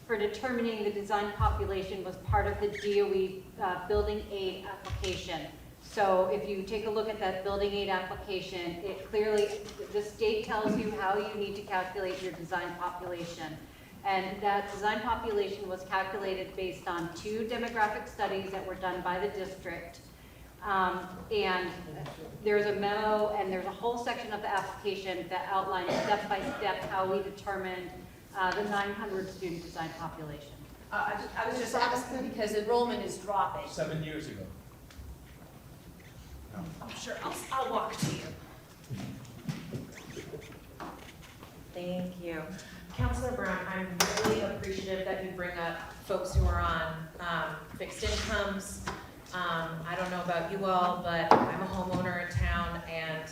for determining the design population was part of the DOE Building Aid application. So if you take a look at that Building Aid application, it clearly, the state tells you how you need to calculate your design population. And that design population was calculated based on 2 demographic studies that were done by the district. And there's a memo and there's a whole section of the application that outlines step by step how we determined the 900 student design population. I was just asking because enrollment is dropping. 7 years ago. I'm sure I'll walk to you. Thank you. Councilor Brown, I'm really appreciative that you bring up folks who are on fixed incomes. I don't know about you all, but I'm a homeowner in town, and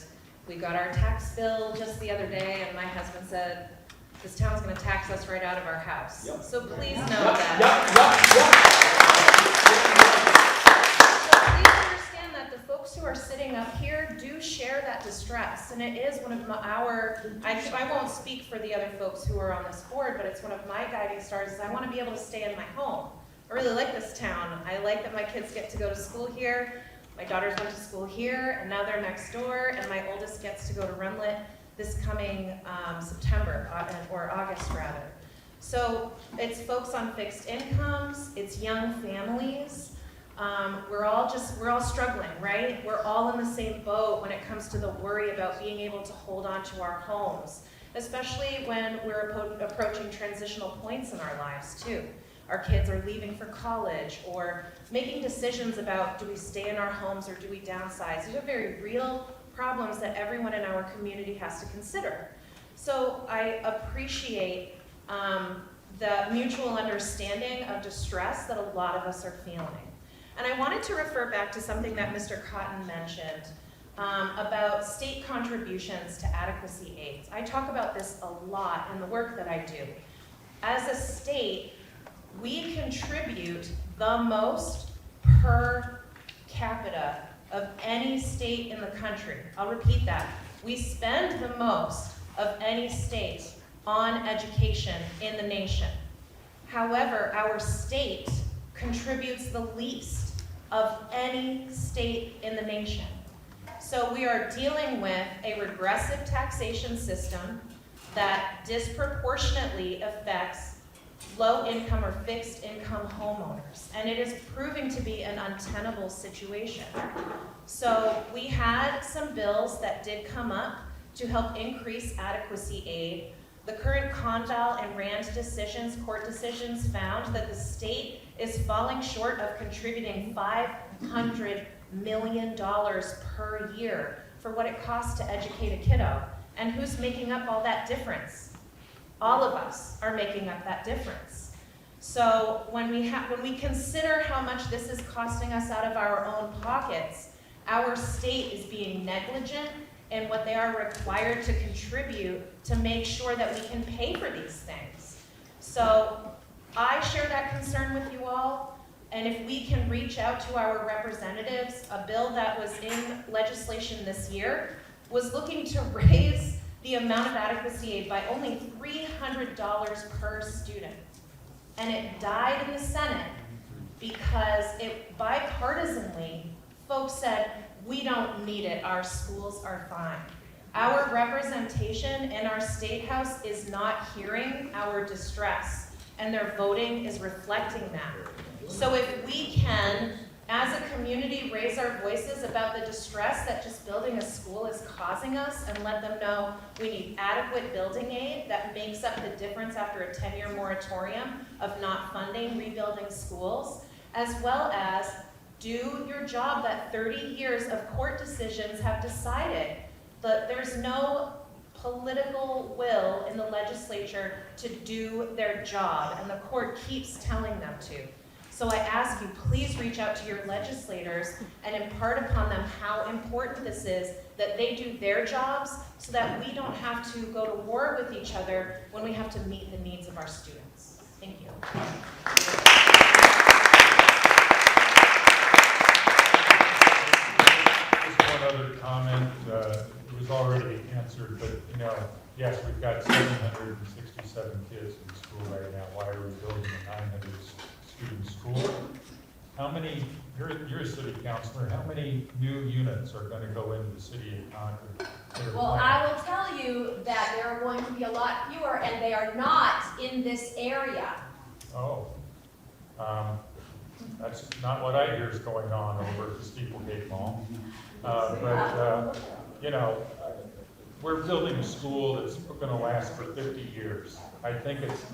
we got our tax bill just the other day, and my husband said, this town's gonna tax us right out of our house. Yep. So please know that. So please understand that the folks who are sitting up here do share that distress, and it is one of I won't speak for the other folks who are on this board, but it's one of my guiding stars is I wanna be able to stay in my home. I really like this town. I like that my kids get to go to school here. My daughters went to school here, and now they're next door, and my oldest gets to go to Runlet this coming September, or August rather. So it's folks on fixed incomes, it's young families. We're all struggling, right? We're all in the same boat when it comes to the worry about being able to hold on to our homes, especially when we're approaching transitional points in our lives too. Our kids are leaving for college or making decisions about do we stay in our homes or do we downsize. These are very real problems that everyone in our community has to consider. So I appreciate the mutual understanding of distress that a lot of us are feeling. And I wanted to refer back to something that Mr. Cotton mentioned about state contributions to adequacy aids. I talk about this a lot in the work that I do. As a state, we contribute the most per capita of any state in the country. I'll repeat that. We spend the most of any state on education in the nation. However, our state contributes the least of any state in the nation. So we are dealing with a regressive taxation system that disproportionately affects low-income or fixed-income homeowners, and it is proving to be an untenable situation. So we had some bills that did come up to help increase adequacy aid. The current Conval and Rand decisions, court decisions, found that the state is falling short of contributing $500 million per year for what it costs to educate a kiddo. And who's making up all that difference? All of us are making up that difference. So when we consider how much this is costing us out of our own pockets, our state is being negligent in what they are required to contribute to make sure that we can pay for these things. So I share that concern with you all, and if we can reach out to our representatives, a bill that was in legislation this year was looking to raise the amount of adequacy aid by only $300 per student. And it died in the Senate because bipartisanly, folks said, we don't need it, our schools are fine. Our representation in our state house is not hearing our distress, and their voting is reflecting that. So if we can, as a community, raise our voices about the distress that just building a school is causing us and let them know we need adequate building aid that makes up the difference after a 10-year moratorium of not funding rebuilding schools, as well as do your job that 30 years of court decisions have decided that there's no political will in the legislature to do their job, and the court keeps telling them to. So I ask you, please reach out to your legislators and impart upon them how important this is that they do their jobs so that we don't have to go to war with each other when we have to meet the needs of our students. Thank you. Just one other comment. It was already answered, but yes, we've got 767 kids in school right now. Why are we building a 900 student school? How many, you're a city councilor, how many new units are going to go into the city of Concord? Well, I will tell you that there are going to be a lot fewer, and they are not in this area. Oh, that's not what I hear is going on over at the Steeplegate Mall. We're building a school that's going to last for 50 years. I think it's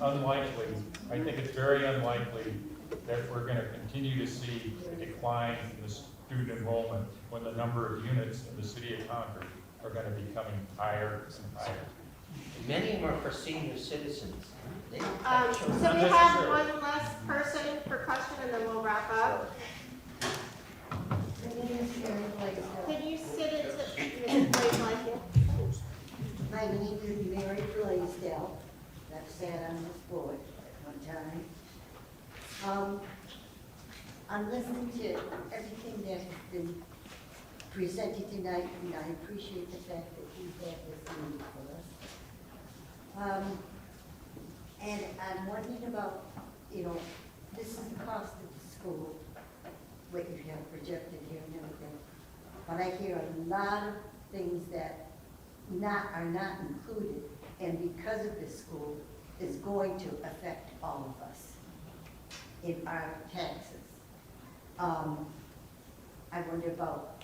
very unlikely that we're going to continue to see a decline in the student enrollment when the number of units in the city of Concord are going to be coming higher and higher. Many of them are for senior citizens. They don't So have children. we have one last person per question and then we'll wrap up. Can you sit into the place like you? My name is Mary Blaisdell. I've sat on this board at one time. I'm listening to everything that has been presented tonight, and I appreciate the fact that you had this meeting for us. And I'm wondering about, this is the cost of the school, what you have projected here and everything. But I hear a lot of things that are not included, and because of this school, is going to affect all of us in our taxes. I wonder about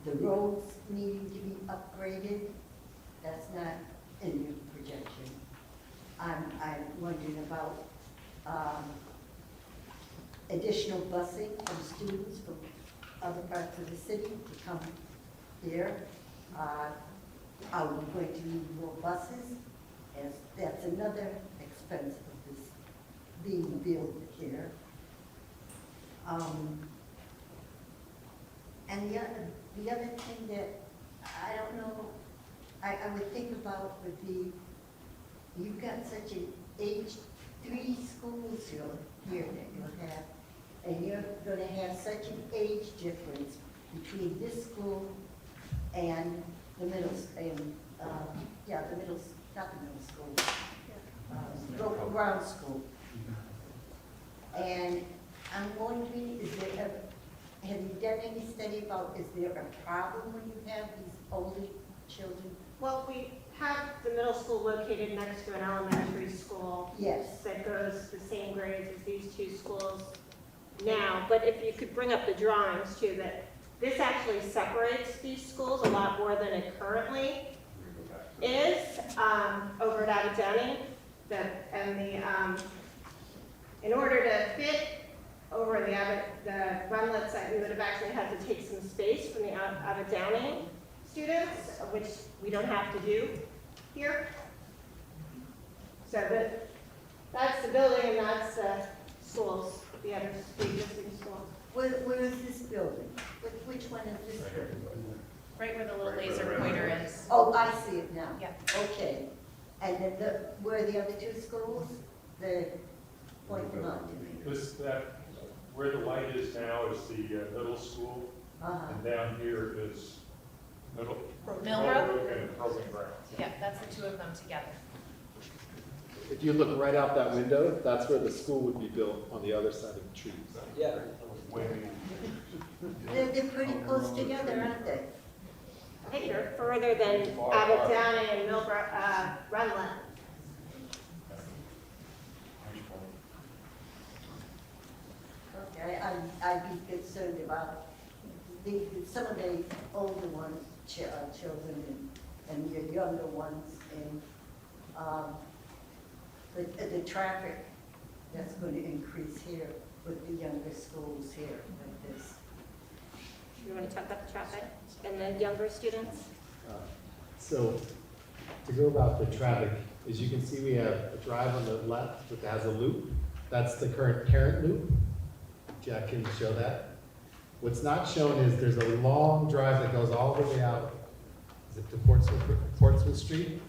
the roads needing to be upgraded. That's not in your projection. I'm wondering about additional busing from students from other parts of the city to come here. Are we going to need more buses? As that's another expense of this being built here. And the other thing that I don't know, I would think about would be, you've got such an age, 3 schools here that you'll have, and you're gonna have such an age difference between this school and the middle, and, not the middle school, Brook Ground School. And I'm wondering, have you done any study about, is there a problem when you have these older children? Well, we have the middle school located next to an elementary school. Yes. That goes the same grades as these 2 schools now. But if you could bring up the drawings too, that this actually separates these schools a lot more than it currently is over at Abbott Downing. In order to fit over the Runlet site, we would have actually had to take some space from the Abbott Downing students, which we don't have to do here. So that's the building and that's the schools, the existing schools. Where is this building? Which one is this building? Right where the little laser pointer is. Oh, I see it now. Yeah. Okay. And then where are the other 2 schools? Point them out to me. Where the light is now is the middle school, and down here is Millbrook? and Proving Ground. Yeah, that's the 2 of them together. If you look right out that window, that's where the school would be built on the other side of the trees. Yeah. They're pretty close together, aren't they? I think they're further than Abbott Downing and Millbrook, Runlet. Okay, I'd be concerned about some of the older ones, children and your younger ones, and the traffic that's going to increase here with the younger schools here like this. You want to talk about the traffic and the younger students? So to go about the traffic, as you can see, we have a drive on the left that has a loop. That's the current parent loop. Jack can show that. What's not shown is there's a long drive that goes all the way out. Is it to Portsmouth Street?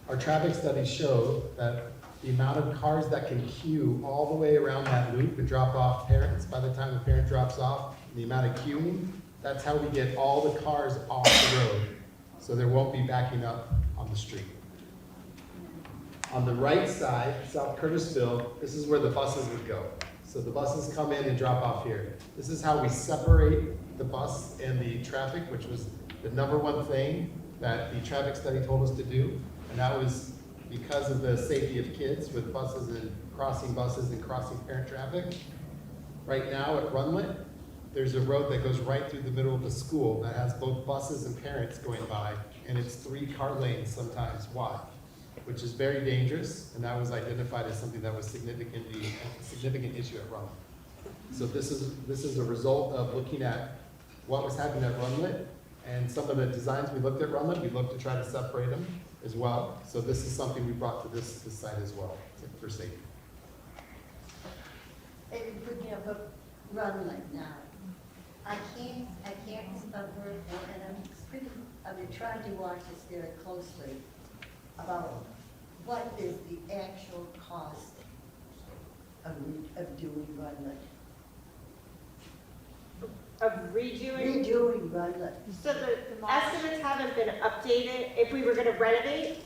Our traffic studies show that the amount of cars that can queue all the way around that loop and drop off parents by the time the parent drops off, the amount of queuing, that's how we get all the cars off the road, so there won't be backing up on the street. On the right side, South Curtisville, this is where the buses would go. So the buses come in and drop off here. This is how we separate the bus and the traffic, which was the #1 thing that the traffic study told us to do. And that was because of the safety of kids with buses and crossing parent traffic. Right now at Runlet, there's a road that goes right through the middle of the school that has both buses and parents going by, and it's 3 car lanes sometimes wide, which is very dangerous, and that was identified as something that was a significant issue at Runlet. So this is a result of looking at what was happening at Runlet, and some of the designs we looked at Runlet, we looked to try to separate them as well. So this is something we brought to this site as well, for safety. And put me up a Runlet now. I can't remember, and I've been trying to watch this very closely about what is the actual cost of doing Runlet. Of redoing? Redoing Runlet. So the estimates haven't been updated. If we were going to renovate,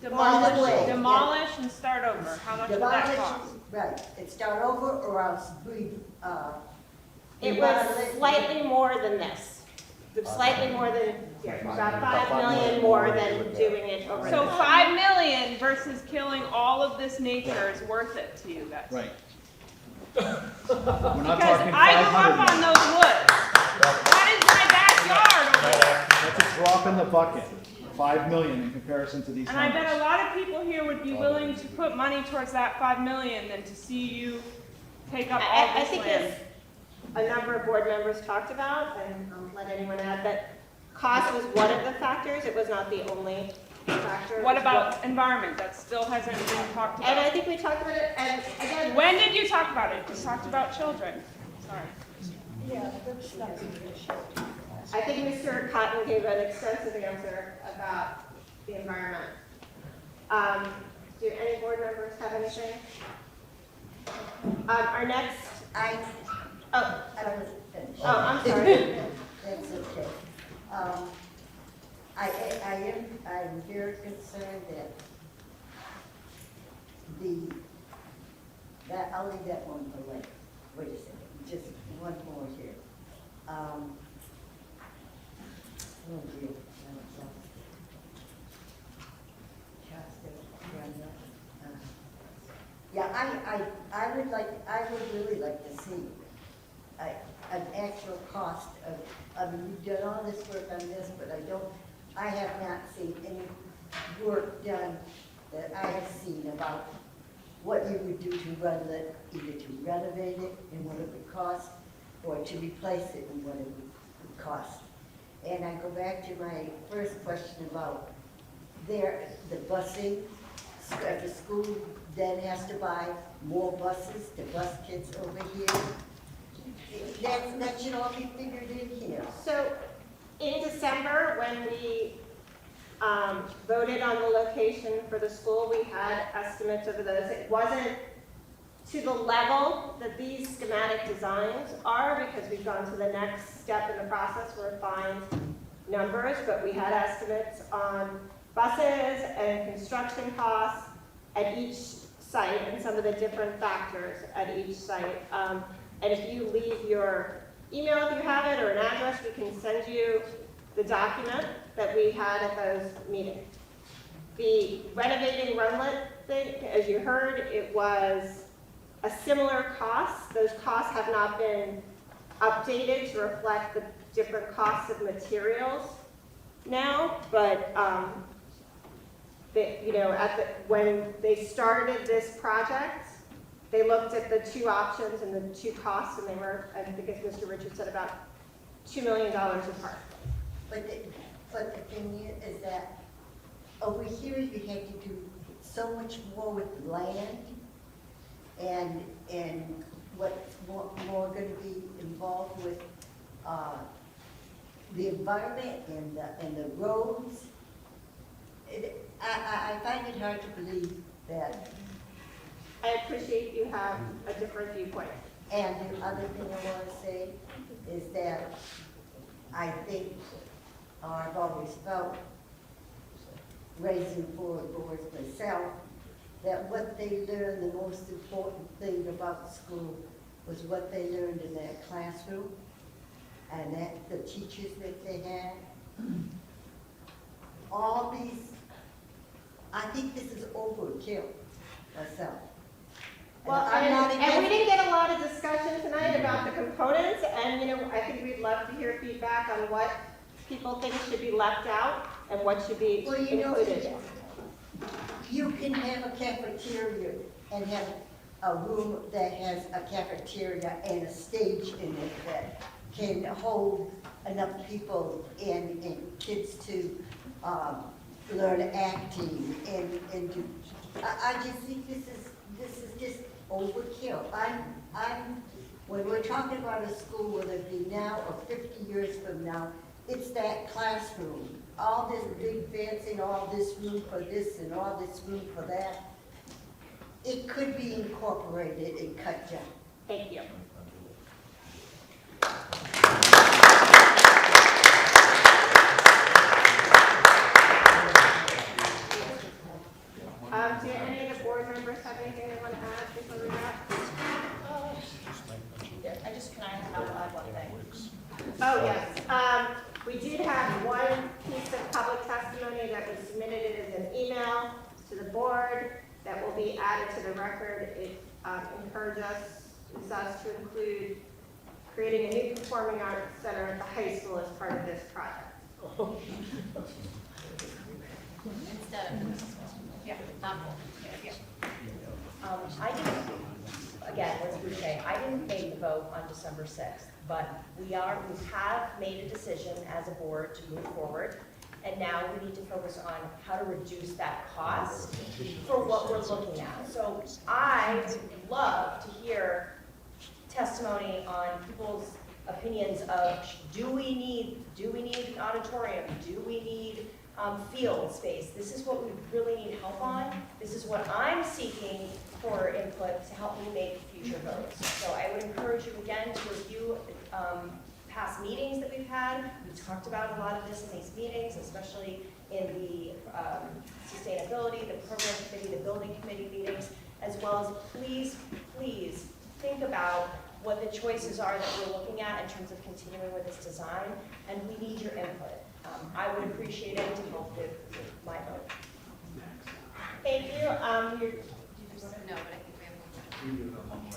Demolish and start over. How much would that cost? Right, and start over or else it was slightly more than this. Slightly more than, about 5 million more than doing it over. So 5 million versus killing all of this nature is worth it to you guys. Right. We're not Because talking I grew up 500. on those woods. That is my backyard over there. That's a drop in the bucket. 5 million in comparison to these And I numbers. bet a lot of people here would be willing to put money towards that 5 million than to see you take up all I this think land. as a number of board members talked about, and I'll let anyone add, that Cost was one of the factors, it was not the only factor. What about environment? That still hasn't been talked about. And I think we talked about it, and again. When did you talk about it? You talked about children. Sorry. Yeah, that's not an issue. I think Mr. Cotton gave an extensive answer about the environment. Do any board members have anything? Our next, I wasn't finished. Oh, I'm sorry. That's okay. I'm very concerned that I'll leave that one for later. Wait a second, just one more here. Oh dear. Yeah, I would really like to see an actual cost of, I mean, you've done all this work on this, but I have not seen any work done that I have seen about what you would do to run it, either to renovate it and what it would cost, or to replace it and what it would cost. And I go back to my first question about the busing. The school then has to buy more buses to bus kids over here. That should all be figured in here. So in December, when we voted on the location for the school, we had estimates of those. It wasn't to the level that these schematic designs are, because we've gone to the next step in the process, refined numbers, but we had estimates on buses and construction costs at each site and some of the different factors at each site. And if you leave your email, if you have it, or an address, we can send you the document that we had at those meetings. The renovating runlet thing, as you heard, it was a similar cost. Those costs have not been updated to reflect the different costs of materials now, but when they started this project, they looked at the two options and the two costs, and they were, I think as Mr. Richards said, about $2 million apart. But the thing is that over here you had to do so much more with land, and what's more going to be involved with the environment and the roads. I find it hard to believe that. I appreciate you have a different viewpoint. And the other thing I want to say is that I think, or I've always felt, raising four boards myself, that what they learned, the most important thing about school was what they learned in that classroom, and that the teachers that they had. All these, I think this is overkill myself. Well, and we didn't get a lot of discussion tonight about the components, and I think we'd love to hear feedback on what people think should be left out and what should be included. You can have a cafeteria and have a room that has a cafeteria and a stage in it that can hold enough people and kids to learn acting and do. I just think this is just overkill. When we're talking about a school, whether it be now or 50 years from now, it's that classroom. All this big fancy and all this room for this and all this room for that. It could be incorporated and cut down. Thank you. Do any of the board members have anything they want to add before we wrap? Can I add one thing? Oh, yes. We did have one piece of public testimony that was submitted as an email to the board that will be added to the record. It encourages us to include creating a new performing arts center at the high school as part of this project. Instead of, yeah, not full. Yeah. I didn't, again, Liz Boucher, I didn't make the vote on December 6th, but we have made a decision as a board to move forward. And now we need to focus on how to reduce that cost for what we're looking at. So I would love to hear testimony on people's opinions of, do we need an auditorium? Do we need field space? This is what we really need help on. This is what I'm seeking for input to help me make future votes. So I would encourage you again to review past meetings that we've had. We talked about a lot of this in these meetings, especially in the sustainability, the program committee, the building committee meetings, as well as please think about what the choices are that we're looking at in terms of continuing with this design, and we need your input. I would appreciate it to help with my vote. Thank you. No, but I think we have one more.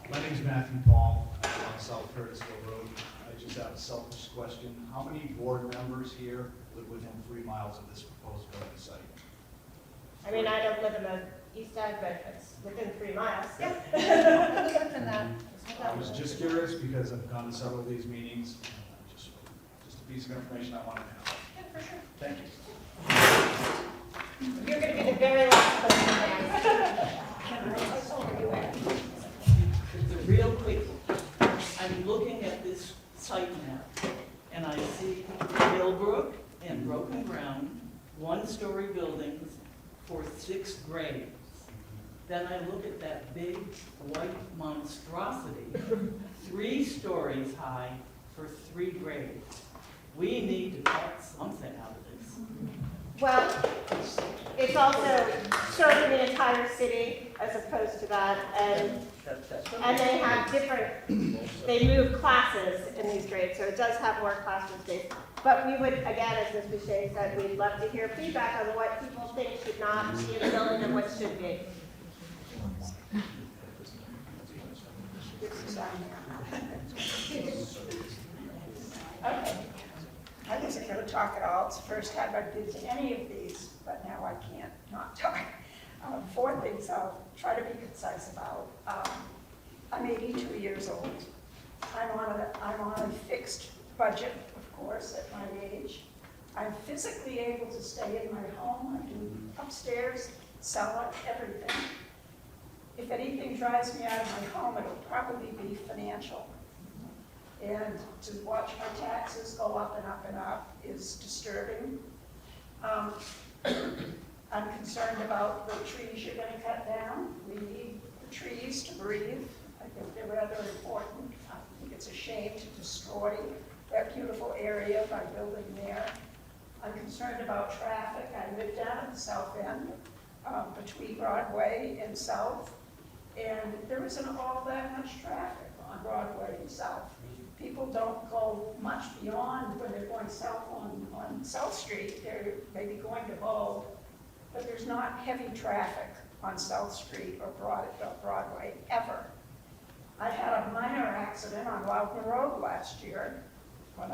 My name's Matthew Paul, I'm on South Curtisville Road. I just have a selfish question. How many board members here live within 3 miles of this proposed building site? I mean, I don't live in the east end, but it's within 3 miles. I was just curious because I've gone to several of these meetings. Just a piece of information I wanted to know. Yeah, for sure. Thank you. You're going to be the very last person to ask. Real quick, I'm looking at this site map, and I see Millbrook and Broken Ground, 1-story buildings for 6 grades. Then I look at that big white monstrosity, 3 stories high for 3 grades. We need to cut something out of this. Well, it's also serving the entire city as opposed to that, and they have they move classes in these grades, so it does have more classroom space. But we would, again, as Ms. Boucher said, we'd love to hear feedback on what people think should not be in the building and what should be. Okay. I wasn't going to talk at all. It's the first time I've been to any of these, but now I can't not talk. 4 things I'll try to be concise about. I'm 82 years old. I'm on a fixed budget, of course, at my age. I'm physically able to stay in my home. I can upstairs, cellar, everything. If anything drives me out of my home, it'll probably be financial. And to watch my taxes go up and up and up is disturbing. I'm concerned about the trees you're going to cut down. We need the trees to breathe. I think they're rather important. I think it's a shame to destroy that beautiful area by building there. I'm concerned about traffic. I live down at the south end, between Broadway and South, and there isn't all that much traffic on Broadway and South. People don't go much beyond when they're going south on South Street. They're maybe going to Bow, but there's not heavy traffic on South Street or Broadway ever. I had a minor accident on Loudon Road last year when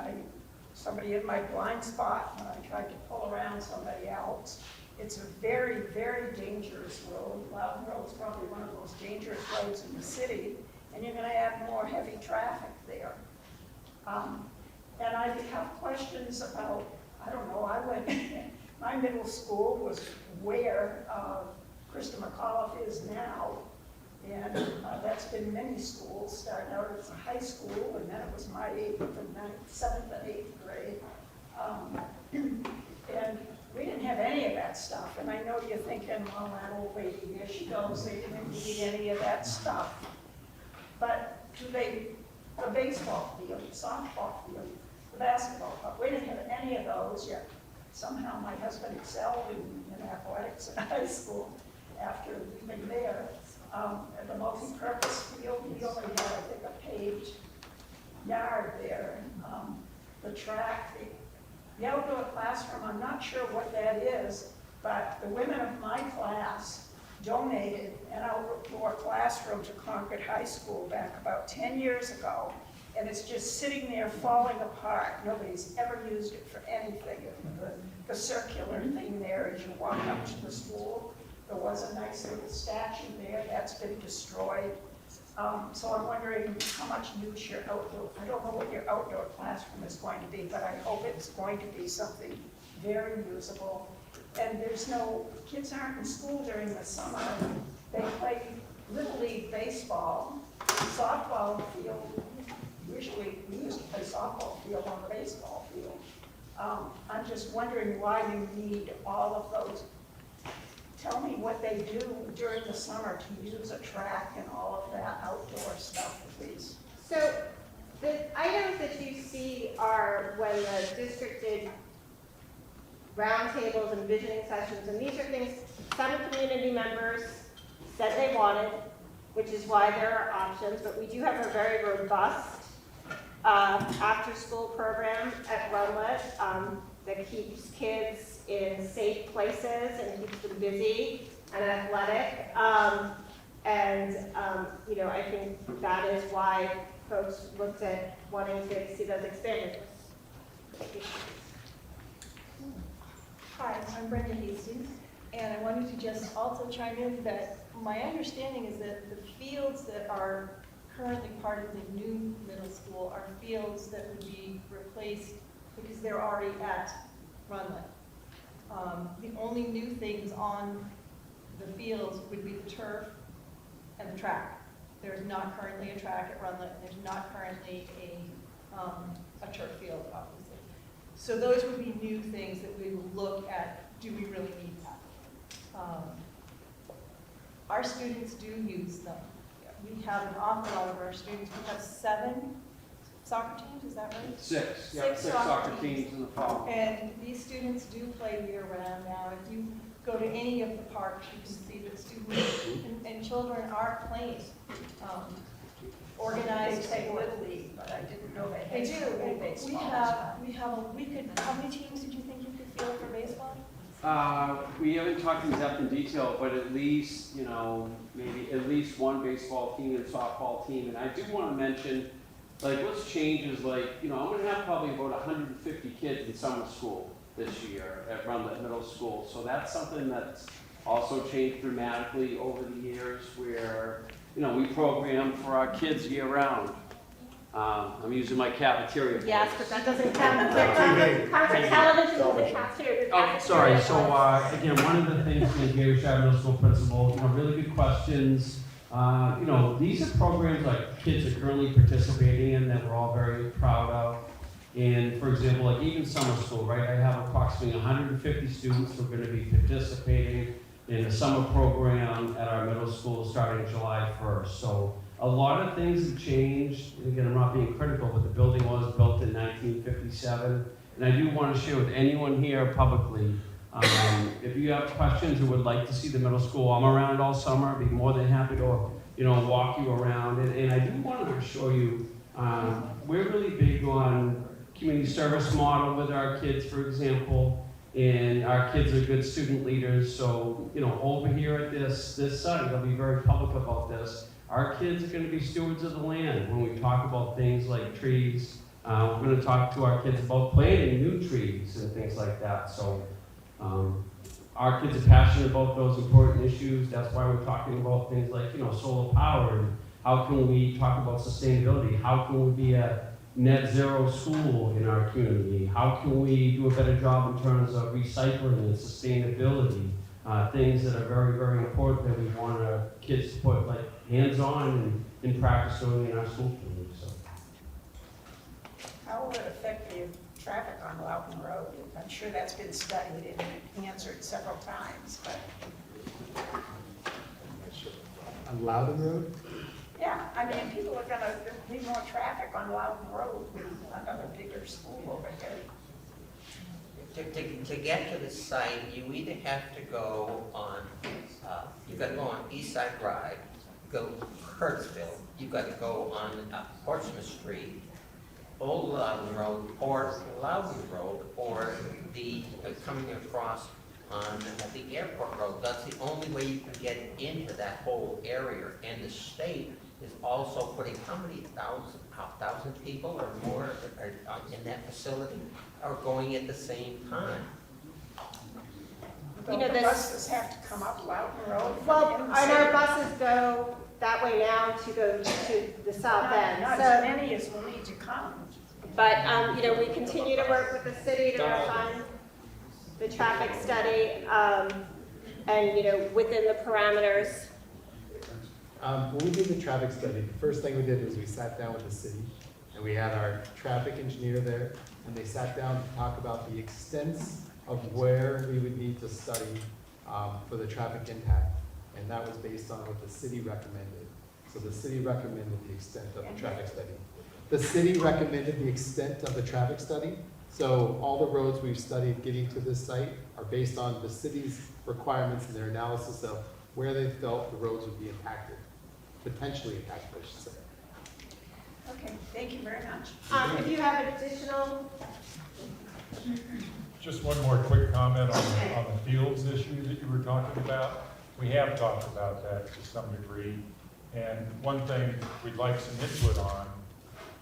somebody hit my blind spot when I tried to pull around somebody else. It's a very, very dangerous road. Loudon Road's probably one of the most dangerous roads in the city, and you're going to have more heavy traffic there. And I have questions about, I don't know, my middle school was where Krista McAuliffe is now, and that's been many schools, starting out as a high school, and then it was my 7th and 8th grade. And we didn't have any of that stuff, and I know you're thinking, well, that old lady, there she goes, they didn't need any of that stuff. But the baseball field, the softball field, the basketball field, we didn't have any of those yet. Somehow my husband excelled in athletics in high school after leaving there. At the multi-purpose field, we only had, I think, a paved yard there. The track, the outdoor classroom, I'm not sure what that is, but the women of my class donated an outdoor classroom to Concord High School back about 10 years ago, and it's just sitting there falling apart. Nobody's ever used it for anything. The circular thing there as you walk up to the school, There was a nice little statue there, that's been destroyed. So I'm wondering how much use your outdoor, I don't know what your outdoor classroom is going to be, but I hope it's going to be something very usable. And there's no, kids aren't in school during the summer. They play Little League baseball, softball field. Usually, we used to play softball field on the baseball field. I'm just wondering why you need all of those. Tell me what they do during the summer to use a track and all of that outdoor stuff, please. So the items that you see are when the district did roundtables and visioning sessions, and these are things some community members said they wanted, which is why there are options, but we do have a very robust after-school program at Runlet that keeps kids in safe places and keeps them busy and athletic. I think that is why folks looked at wanting to see those expanded. Hi, I'm Brenda Hastings, and I wanted to just also chime in that my understanding is that the fields that are currently part of the new middle school are fields that would be replaced because they're already at Runlet. The only new things on the fields would be the turf and the track. There's not currently a track at Runlet, and there's not currently a turf field, obviously. So those would be new things that we would look at, do we really need that? Our students do use them. We have an awful lot of our students, we have 7 soccer teams, is that right? 6, yeah, 6 6 soccer teams in the fall. And these students do play year-round now. If you go to any of the parks, you can see that students and children are playing organized They play sport. Little League, but I didn't know they They had do. school We baseball. how many teams did you think you could field for baseball? We haven't talked in depth in detail, but at least, maybe at least one baseball team and softball team. And I do want to mention, what's changed is I'm going to have probably about 150 kids in summer school this year at Runlet Middle School. So that's something that's also changed dramatically over the years where, we program for our kids year round. I'm using my cafeteria voice. Yes, but that doesn't count for television to the cafeteria. Oh, sorry. So again, one of the things being Gary Shire Middle School principal, really good questions. These are programs like kids are currently participating in that we're all very proud of. And for example, even summer school, right? I have approximately 150 students who are going to be participating in a summer program at our middle school starting July 1st. So a lot of things have changed. Again, I'm not being critical, but the building was built in 1957. And I do want to share with anyone here publicly, if you have questions or would like to see the middle school, I'm around all summer. I'd be more than happy to, walk you around. And I do want to assure you, we're really big on community service model with our kids, for example. And our kids are good student leaders. So, over here at this site, I'll be very public about this. Our kids are going to be stewards of the land when we talk about things like trees. We're going to talk to our kids about planting new trees and things like that. So our kids are passionate about those important issues. That's why we're talking about things like, solar power. And how can we talk about sustainability? How can we be a net zero school in our community? How can we do a better job in terms of recycling and sustainability? Things that are very, very important that we want our kids to put hands-on and in practice doing in our school community. So. How will it affect the traffic on Loudon Road? I'm sure that's been studied and answered several times, but. On Loudon Road? Yeah, I mean, people are gonna be more traffic on Loudon Road with another bigger school over there. To get to the site, you either have to go on, you've got to go on East Side Drive, go Kurtzville, you've got to go on Portsmouth Street, Old Loudon Road, or Loudon Road, or the coming across on the airport road. That's the only way you can get into that whole area. And the state is also putting how many thousand people or more are in that facility are going at the same time. Don't know, the this, buses have to come up Loudon Road? from well, the and city? our buses go that way now to go to the south end. Not So, as many as will need to come. but, you know, we continue to work with the city to refine the traffic study, and, you know, within the parameters. When we did the traffic study, the first thing we did was we sat down with the city, and we had our traffic engineer there, and they sat down to talk about the extents of where we would need to study for the traffic impact. And that was based on what the city recommended. So the city recommended the extent of the traffic study. The city recommended the extent of the traffic study. So all the roads we've studied getting to this site are based on the city's requirements and their analysis of where they felt the roads would be impacted, potentially impacted, I should say. Okay, thank you very much. If you have additional, Just one more quick comment on the fields issue that you were talking about. We have talked about that to some degree. And one thing we'd like some input on,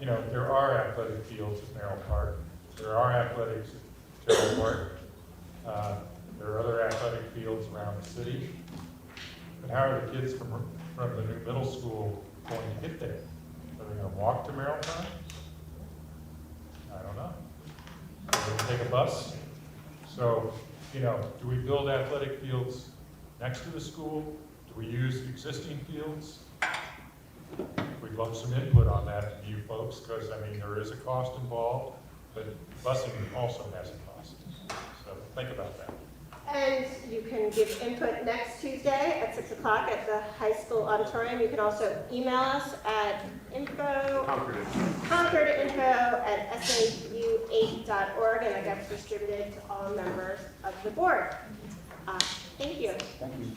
you know, there are athletic fields at Merrill Park. There are athletics at Terrell Park. There are other athletic fields around the city. But how are the kids from the new middle school going to get there? Are they going to walk to Merrill Park? I don't know. Are they going to take a bus? So, you know, do we build athletic fields next to the school? Do we use existing fields? We'd love some input on that from you folks, because, I mean, there is a cost involved, but busing also has a cost. So think about that. and you can give input next Tuesday at 6 o'clock at the high school auditorium. You can also email us at concordinfo@sau8.org, and that gets distributed to all members of the board. Thank you. Thank you.